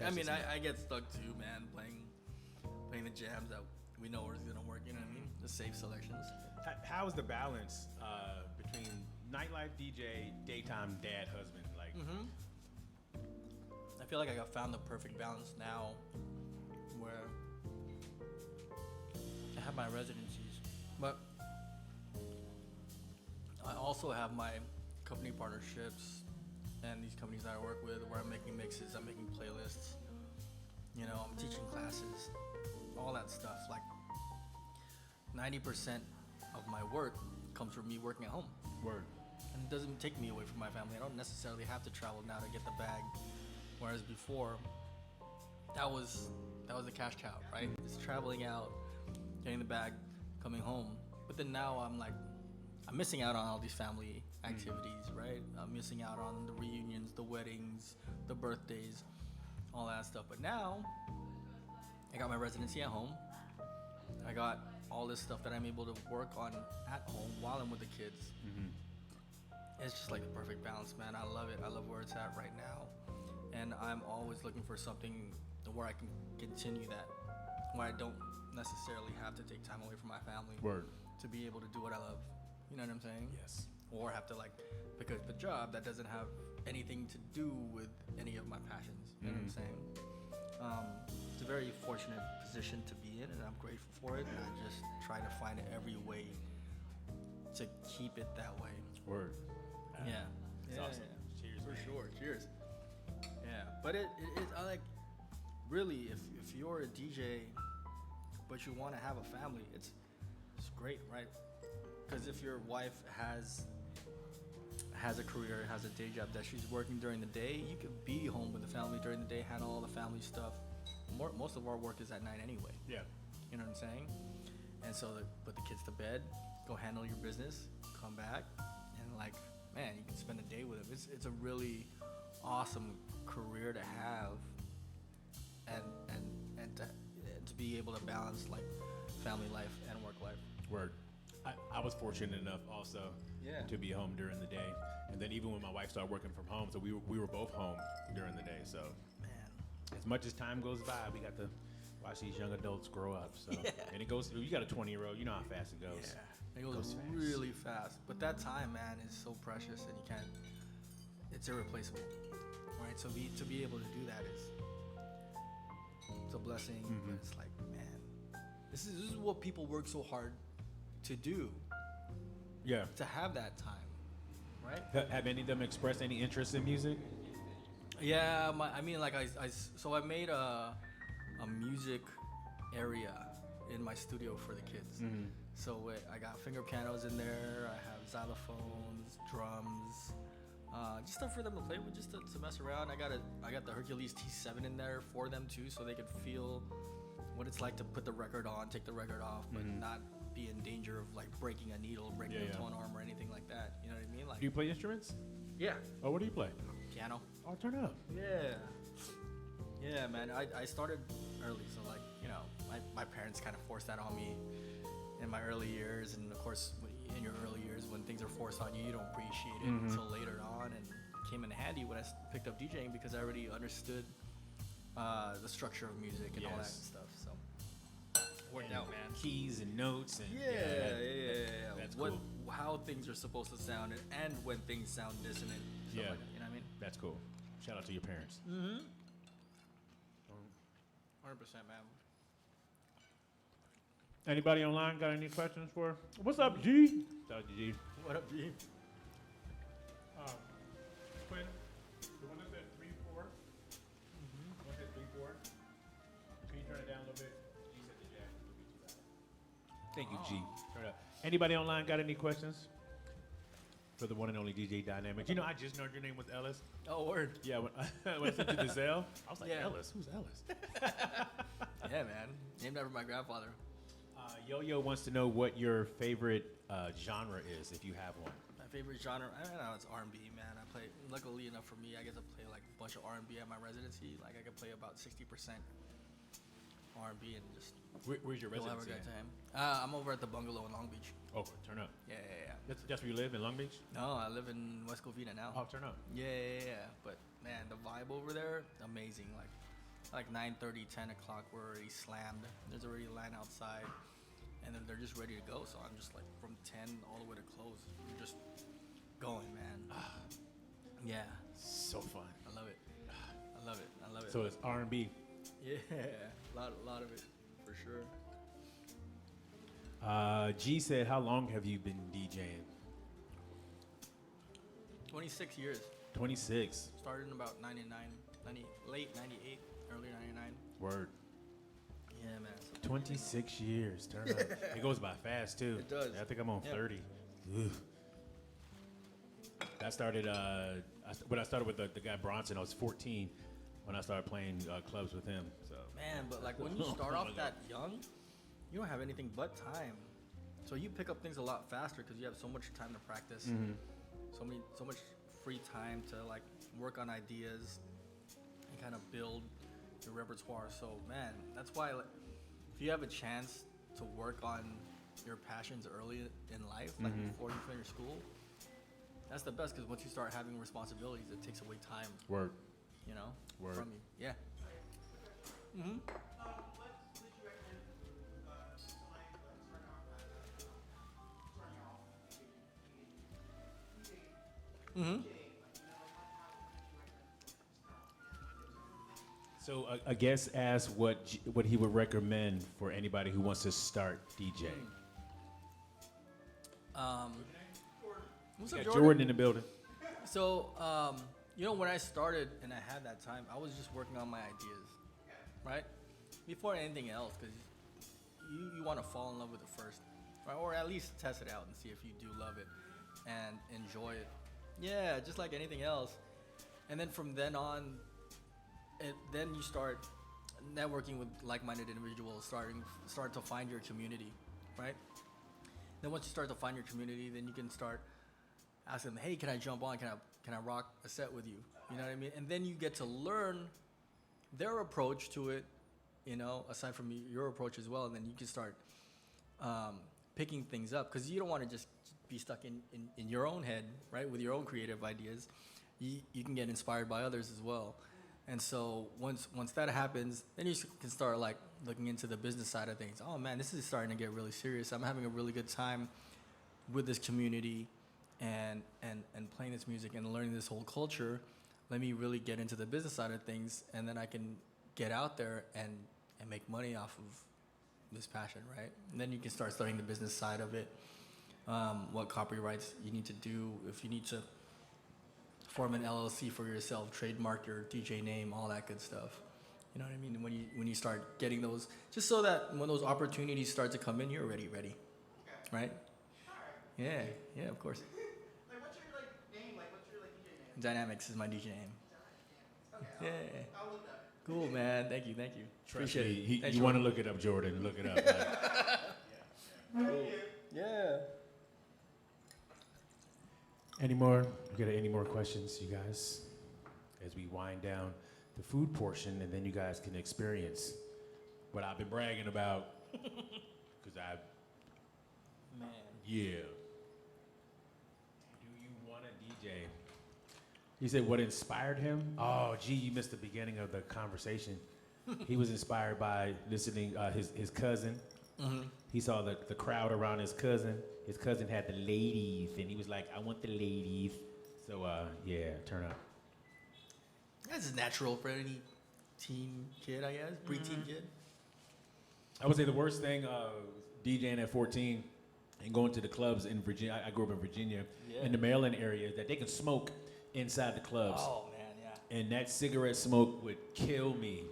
I mean, just me. I get stuck too, man, playing the jams that we know is gonna work. You know what I mean? The safe selections. How is the balance between nightlife DJ, daytime dad, husband? Like, I feel like I found the perfect balance now, where I have my residencies, but I also have my company partnerships and these companies that I work with, where I'm making mixes, I'm making playlists, you know, I'm teaching classes, all that stuff. Like 90% of my work comes from me working at home. Word. And it doesn't take me away from my family. I don't necessarily have to travel now to get the bag. Whereas before, that was the cash cow, right? Just traveling out, getting the bag, coming home. But then now I'm missing out on all these family activities, right? I'm missing out on the reunions, the weddings, the birthdays, all that stuff. But now, I got my residency at home. I got all this stuff that I'm able to work on at home while I'm with the kids. It's just like the perfect balance, man. I love it. I love where it's at right now. And I'm always looking for something where I can continue that, where I don't necessarily have to take time away from my family. Word. To be able to do what I love. You know what I'm saying? Yes. Or have to like pick up a job that doesn't have anything to do with any of my passions. You know what I'm saying? It's a very fortunate position to be in, and I'm grateful for it. And I just try to find every way to keep it that way. Word. Yeah. It's awesome. Cheers. For man. sure. Cheers. Yeah. But it I like, really, if you're a DJ, but you want to have a family, it's great, right? Because if your wife has a career, has a day job that she's working during the day, you could be home with the family during the day, handle all the family stuff. Most of our work is at night anyway. Yeah. You know what I'm saying? And so put the kids to bed, go handle your business, come back, and like, man, you can spend a day with them. It's a really awesome career to have, and to be able to balance like family life and work life. Word. I was fortunate enough also to be home during the day, and then even when my wife started working from home, so we were both home during the day. So, man, as much as time goes by, we got to watch these young adults grow up. So, and it goes. You got a 20-year-old, you know how fast it goes. Yeah, it goes really fast. But that time, man, is so precious, and you can't. It's irreplaceable, right? So to be able to do that it's a blessing. But it's like, man, this is what people work so hard to do, Yeah. to have that time, right? Have any of them expressed any interest in music? Yeah, I mean, like so I made a music area in my studio for the kids. So I got finger pianos in there. I have xylophones, drums, just stuff for them to play with, just to mess around. I got the Hercules T7 in there for them too, so they could feel what it's like to put the record on, take the record off, but not be in danger of like breaking a needle, breaking a tone arm, or anything like that. You know what I mean? Like, Do you play instruments? yeah, Oh, what do you play? piano. Oh, turn up. Yeah, man. I started early, so like, you know, my parents kind of forced that on me in my early years, and of course, in your early years, when things are forced on you, you don't appreciate it until later on, and it came in handy when I picked up DJing because I already understood the structure of music and all that stuff. So worked out, man. Keys and notes and Yeah. That's what, cool. How things are supposed to sound, and when things sound dissonant. Stuff like that, you know what I mean? That's cool. Shout out to your parents. 100%, man. Anybody online got any questions for? What's up, G? What's up, G? What up, G? Quinn, the one that said 3-4. One said 3-4. Can you turn it down a little bit? G said the jack would be too loud. Thank you, G. Turn it up. Anybody online got any questions for the one and only DJ Dynamix? You know, I just learned your name was Ellis. Oh, word. Yeah, when I sent you the Zelle, I was like, Yeah. Ellis? Who's Ellis? Yeah, man. Named after my grandfather. Yo-Yo wants to know what your favorite genre is, if you have one. My favorite genre, I don't know, it's R&B, man. I play, luckily enough for me, I get to play like a bunch of R&B at my residency. Like I can play about 60% R&B and just Where's your you'll have a residency? good time. I'm over at the bungalow in Long Beach. Oh, turn up. Yeah. That's where you live, in Long Beach? No, I live in West Covina now. Oh, turn up. Yeah. But man, the vibe over there, amazing. Like 9:30, 10 o'clock, we're already slammed. There's already a line outside, and then they're just ready to go. So I'm just like from 10 all the way to close. We're just going, man. Yeah, So fun. I love it. I love it. So it's R&B. Yeah, a lot of it for sure. G said, how long have you been DJing? 26 years. 26. Started in about late 98, early 99. Word. Yeah, man. So 26 years. Turn up. It goes by fast, too. It does. I think I'm on Yeah. 30. Ugh. I started, when I started with the guy Bronson, I was 14 when I started playing clubs with him. So Man, but like when you start off that young, you don't have anything but time. So you pick up things a lot faster because you have so much time to practice. So much free time to like work on ideas and kind of build your repertoire. So man, that's why like, if you have a chance to work on your passions early in life, like before you finish school, that's the best because once you start having responsibilities, it takes away time, Word. you know, Word. from you. Yeah. So a guest asked what he would recommend for anybody who wants to start DJing. What's Got up, Jordan in the building. So, you know, when I started and I had that time, I was just working on my ideas, right? Before anything else, because you want to fall in love with it first, right? Or at least test it out and see if you do love it and enjoy it. Yeah, just like anything else. And then from then on, then you start networking with like-minded individuals, start to find your community, right? Then once you start to find your community, then you can start asking them, hey, can I jump on? Can I rock a set with you? You know what I mean? And then you get to learn their approach to it, you know, aside from your approach as well. And then you can start picking things up because you don't want to just be stuck in your own head, right, with your own creative ideas. You can get inspired by others as well. And so once that happens, then you can start like looking into the business side of things. Oh man, this is starting to get really serious. I'm having a really good time with this community and playing this music and learning this whole culture. Let me really get into the business side of things, and then I can get out there and make money off of this passion, right? And then you can start studying the business side of it. What copyrights you need to do, if you need to form an LLC for yourself, trademark your DJ name, all that good stuff. You know what I mean? When you start getting those, just so that when those opportunities start to come in, you're already ready, right? Yeah, of course. Like, what's your name? What's your DJ name? Dynamix is my DJ name. Okay, Yeah. I'll look that. Cool, man. Thank you. Appreciate Appreciate it. You want to look it up, Jordan? Look it up. Cool. Yeah. Any more questions, you guys? As we wind down the food portion, and then you guys can experience what I've been bragging about. Because Man. yeah. Do you want to DJ? He said, what inspired him? Oh, gee, you missed the beginning of the conversation. He was inspired by listening, his cousin. Mm-hmm. He saw the crowd around his cousin. His cousin had the ladies, and he was like, I want the ladies. So, yeah, turn up. That's natural for any teen kid, I guess. Preteen kid. I would say the worst thing, DJing at 14 and going to the clubs in Virginia. I grew up in Virginia, in the Maryland area, that they could smoke inside the clubs. Oh, man, yeah. And that cigarette smoke would kill me.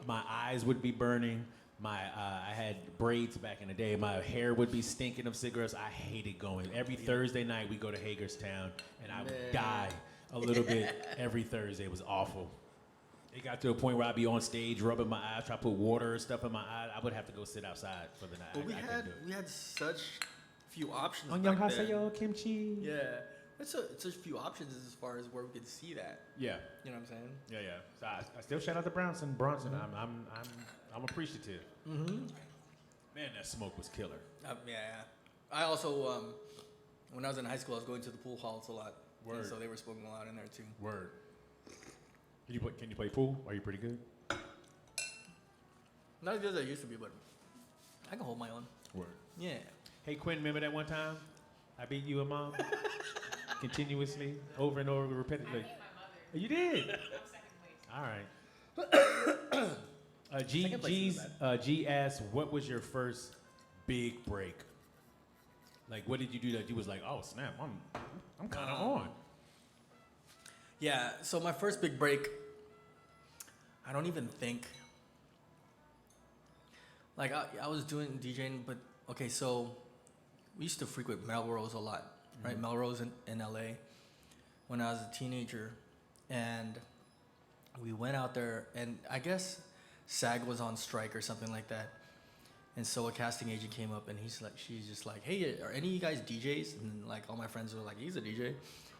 My eyes would be burning. I had braids back in the day. My hair would be stinking of cigarettes. I hated going. Every Thursday night we go to Hagerstown, and I would die a little bit every Thursday. It was awful. It got to a point where I'd be on stage rubbing my eyes, try to put water and stuff in my eyes. I would have to go sit outside for the night. But we had such few options. On back Haseyo kimchi. then. Yeah. It's such few options as far as where we could see that. Yeah. You know what I'm saying? Yeah. So I still shout out to Bronson. I'm appreciative. Mm-hmm. Man, that smoke was killer. Yeah. I also, when I was in high school, I was going to the pool halls a lot. Word. And so they were smoking a lot in there too. Word. Can you play pool? Are you pretty good? Not as good as I used to be, but I can hold my own. Word. Yeah. Hey Quinn, remember that one time I beat you and Mom continuously, over and over, repetitively? You did. All right. G asked, what was your first big break? Like, what did you do that you was like, oh snap, I'm kind of on? Yeah. So my first big break, I don't even think. Like I was doing DJing, but okay, so we used to frequent Melrose a lot, right? Melrose in LA when I was a teenager, and we went out there, and I guess SAG was on strike or something like that, and so a casting agent came up, and she's just like, hey, are any of you guys DJs? And like all my friends were like, he's a DJ.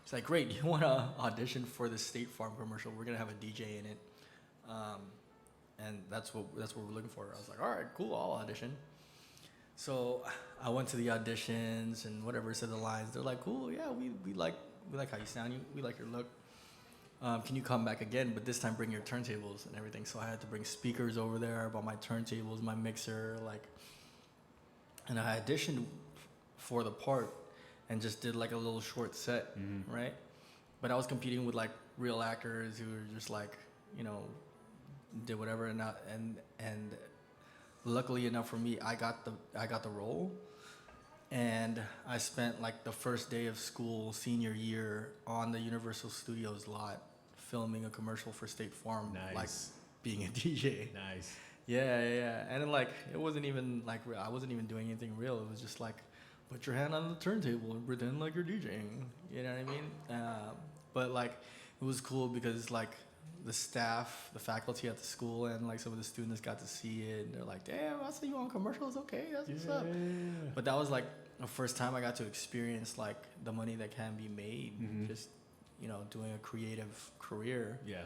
He's like, great, you want to audition for the State Farm commercial? We're gonna have a DJ in it, and that's what we're looking for. I was like, all right, cool, I'll audition. So I went to the auditions and whatever, said the lines. They're like, cool, yeah, we like how you sound, we like your look. Can you come back again? But this time bring your turntables and everything. So I had to bring speakers over there, brought my turntables, my mixer, and I auditioned for the part and just did like a little short set, right? But I was competing with like real actors who were just like, did whatever, and luckily enough for me, I got the role, and I spent like the first day of school, senior year, on the Universal Studios lot, filming a commercial for State Farm, like being a DJ. Nice. Yeah, and then, like it wasn't even like I wasn't even doing anything real. It was just like, put your hand on the turntable and pretend like you're DJing. You know what I mean? But like, it was cool because like the staff, the faculty at the school, and like some of the students got to see it, and they're like, damn, I see you on commercials. Okay, that's what's up. But that was like the first time I got to experience like the money that can be made just doing a creative career. Yeah.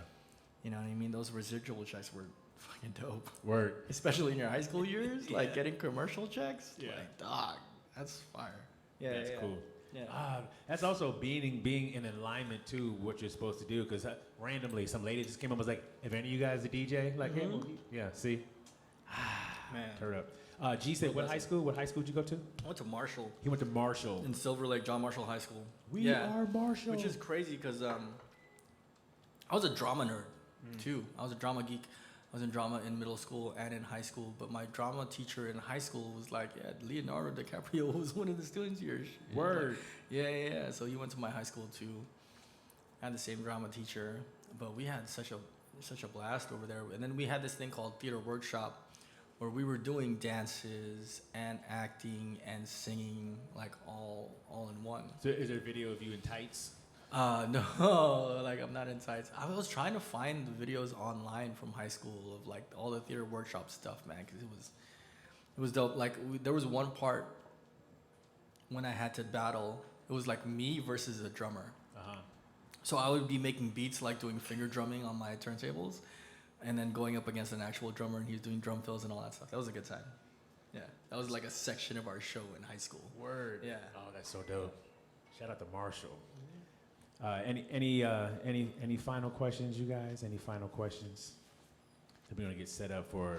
You know what I mean? Those residual checks were fucking dope. Word. Especially in your high school years, like getting commercial checks. Yeah. Like, dog, that's fire. Yeah, That's cool. Yeah. That's also being in alignment to what you're supposed to do. Because randomly, some lady just came up and was like, "If any of you guys a DJ?" Like, hey, yeah, see, Man. turn up. G said, "What high school? What high school did you go to?" I went to Marshall. He went to Marshall. In Silver Lake, John Marshall High School. We are Marshall. Which is crazy because I was a drama nerd too. I was a drama geek. was in drama in middle school and in high school. But my drama teacher in high school was like, yeah, Leonardo DiCaprio was one of the students here. Word. Yeah. So he went to my high school too. I had the same drama teacher, but we had such a blast over there. And then we had this thing called theater workshop, where we were doing dances and acting and singing like all in one. So is there a video of you in tights? No, like I'm not in tights. I was trying to find the videos online from high school of like all the theater workshop stuff, man, because it was dope. Like there was one part when I had to battle. It was like me versus a drummer. So I would be making beats, like doing finger drumming on my turntables, and then going up against an actual drummer, and he was doing drum fills and all that stuff. That was a good time. Yeah, that was like a section of our show in high school. Word. Yeah. Oh, that's so dope. Shout out to Marshall. Any final questions, you guys? Any final questions? We're gonna get set up for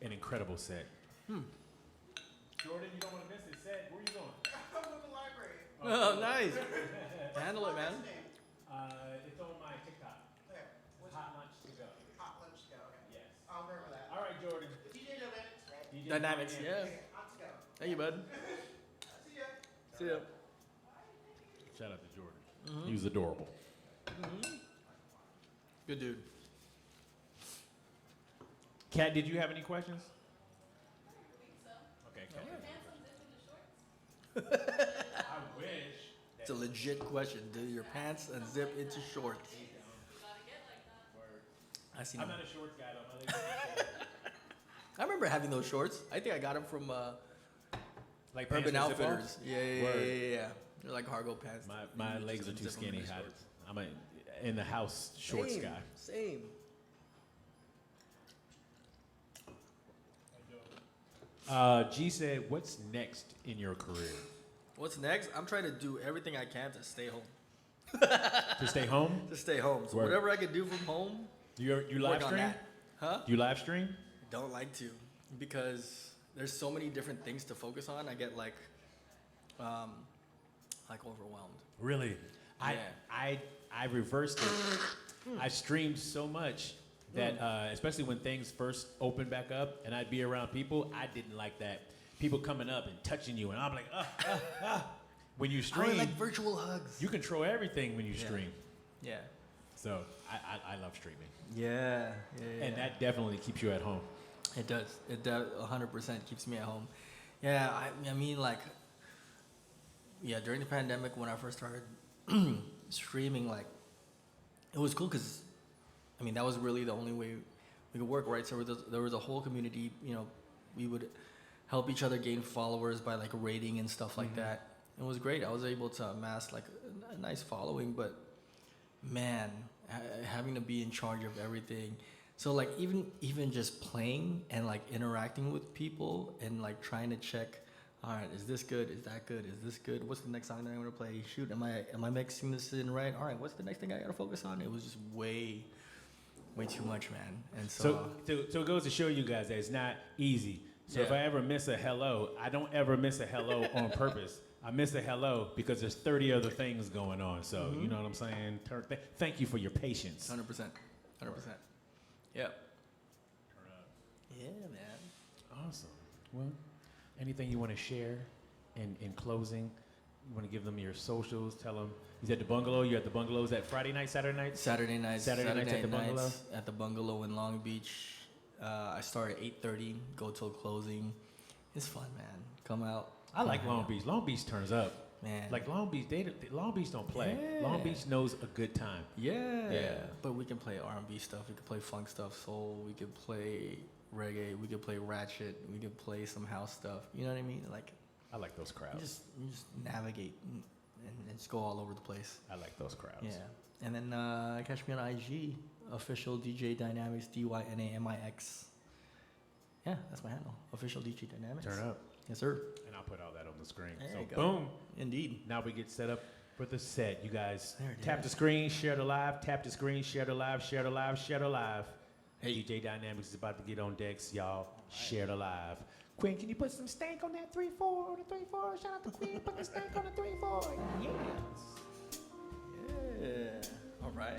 an incredible set. Jordan, you don't want to miss this set. Where are you going? I'm in the library. Oh, nice. Handle it, man. What's his name? It's on my TikTok. Okay. What's HOTLUNCH2GO. HOTLUNCH2GO. Okay. Yes. I'll remember that. All right, Jordan. DJ Dynamix, right? DJ Dynamics, Dynamix. yeah. Okay, let's go. Thank you, bud. See ya. See ya. Shout out to Jordan. He was adorable. Good dude. Kat, did you have any questions? Okay, Kat. I wish. It's a legit question. Do your pants unzip into shorts? I see. I'm not a shorts guy though. My legs I remember having those shorts. I think I got them from like Urban pants with zip-ons? Outfitters. Yeah. They're like cargo pants. My You legs are just too unzip 'em skinny. into I, shorts. I'm a in the house shorts Same, guy. Same. G said, "What's next in your career? What's next? I'm trying to do everything I can to stay home. To stay home? To stay home. So Word. whatever I can do from home, You live work on stream? that. Huh? You live stream? Don't like to, because there's so many different things to focus on. I get like overwhelmed. Really? Yeah. I reversed it. I streamed so much that, especially when things first opened back up and I'd be around people, I didn't like that. People coming up and touching you, and I'm like, When you I stream, like virtual hugs. you control everything when you Yeah. stream. Yeah. So I love streaming. Yeah. And that definitely keeps you at home. It does. It 100% keeps me at home. Yeah, I mean, like, yeah, during the pandemic when I first started streaming, like, it was cool because, I mean, that was really the only way we could work, right? So there was a whole community, you know, we would help each other gain followers by, like, rating and stuff like that. It was great. I was able to amass, like, a nice following, but, man, having to be in charge of everything. So like even just playing and like interacting with people and like trying to check, all right, is this good? Is that good? Is this good? What's the next song that I'm gonna play? Shoot, am I mixing this in right? All right, what's the next thing I gotta focus on? It was just way too much, man. And So it goes to show you guys that it's not easy. So if Yeah. I ever miss a hello, I don't ever miss a hello on purpose. I miss a hello because there's 30 other things going on. So you know what I'm saying? Thank you for your patience. 100%. Yep. Yeah, man. Awesome. Well, anything you want to share in closing? You want to give them your socials? Tell them he's at the bungalow. You're at the bungalow. Is that Friday night, Saturday nights? Saturday nights at the bungalow? At the bungalow in Long Beach. I start at 8:30, go till closing. It's fun, man. Come out. I like come Long out. Beach. Long Beach turns up. Man. Like Long Beach, Long Beach don't play. Yeah. Long Beach knows a good time. Yeah. But we can play R&B stuff. We can play funk stuff, soul. We can play reggae. We can play ratchet. We can play some house stuff. You know what I mean? Like, I like those crowds. you just navigate and just go all over the place. I like those crowds. Yeah. And then catch me on IG, official DJ Dynamix, DYNAMIX. Yeah, that's my handle. Official DJ Dynamix. Turn up. Yes, sir. And I'll put all that on the screen. There So you go. boom. Indeed. Now we get set up for the set. You guys There it tap is. the screen, share the live, tap the screen, share the live, share the live, share the live. Hey. DJ Dynamix is about to get on decks, y'all. Share the live. Quinn, can you put some stank on that 3-4 on the 3-4? Shout out to Quinn, put the stank on the 3-4. Yes. Yeah. All right.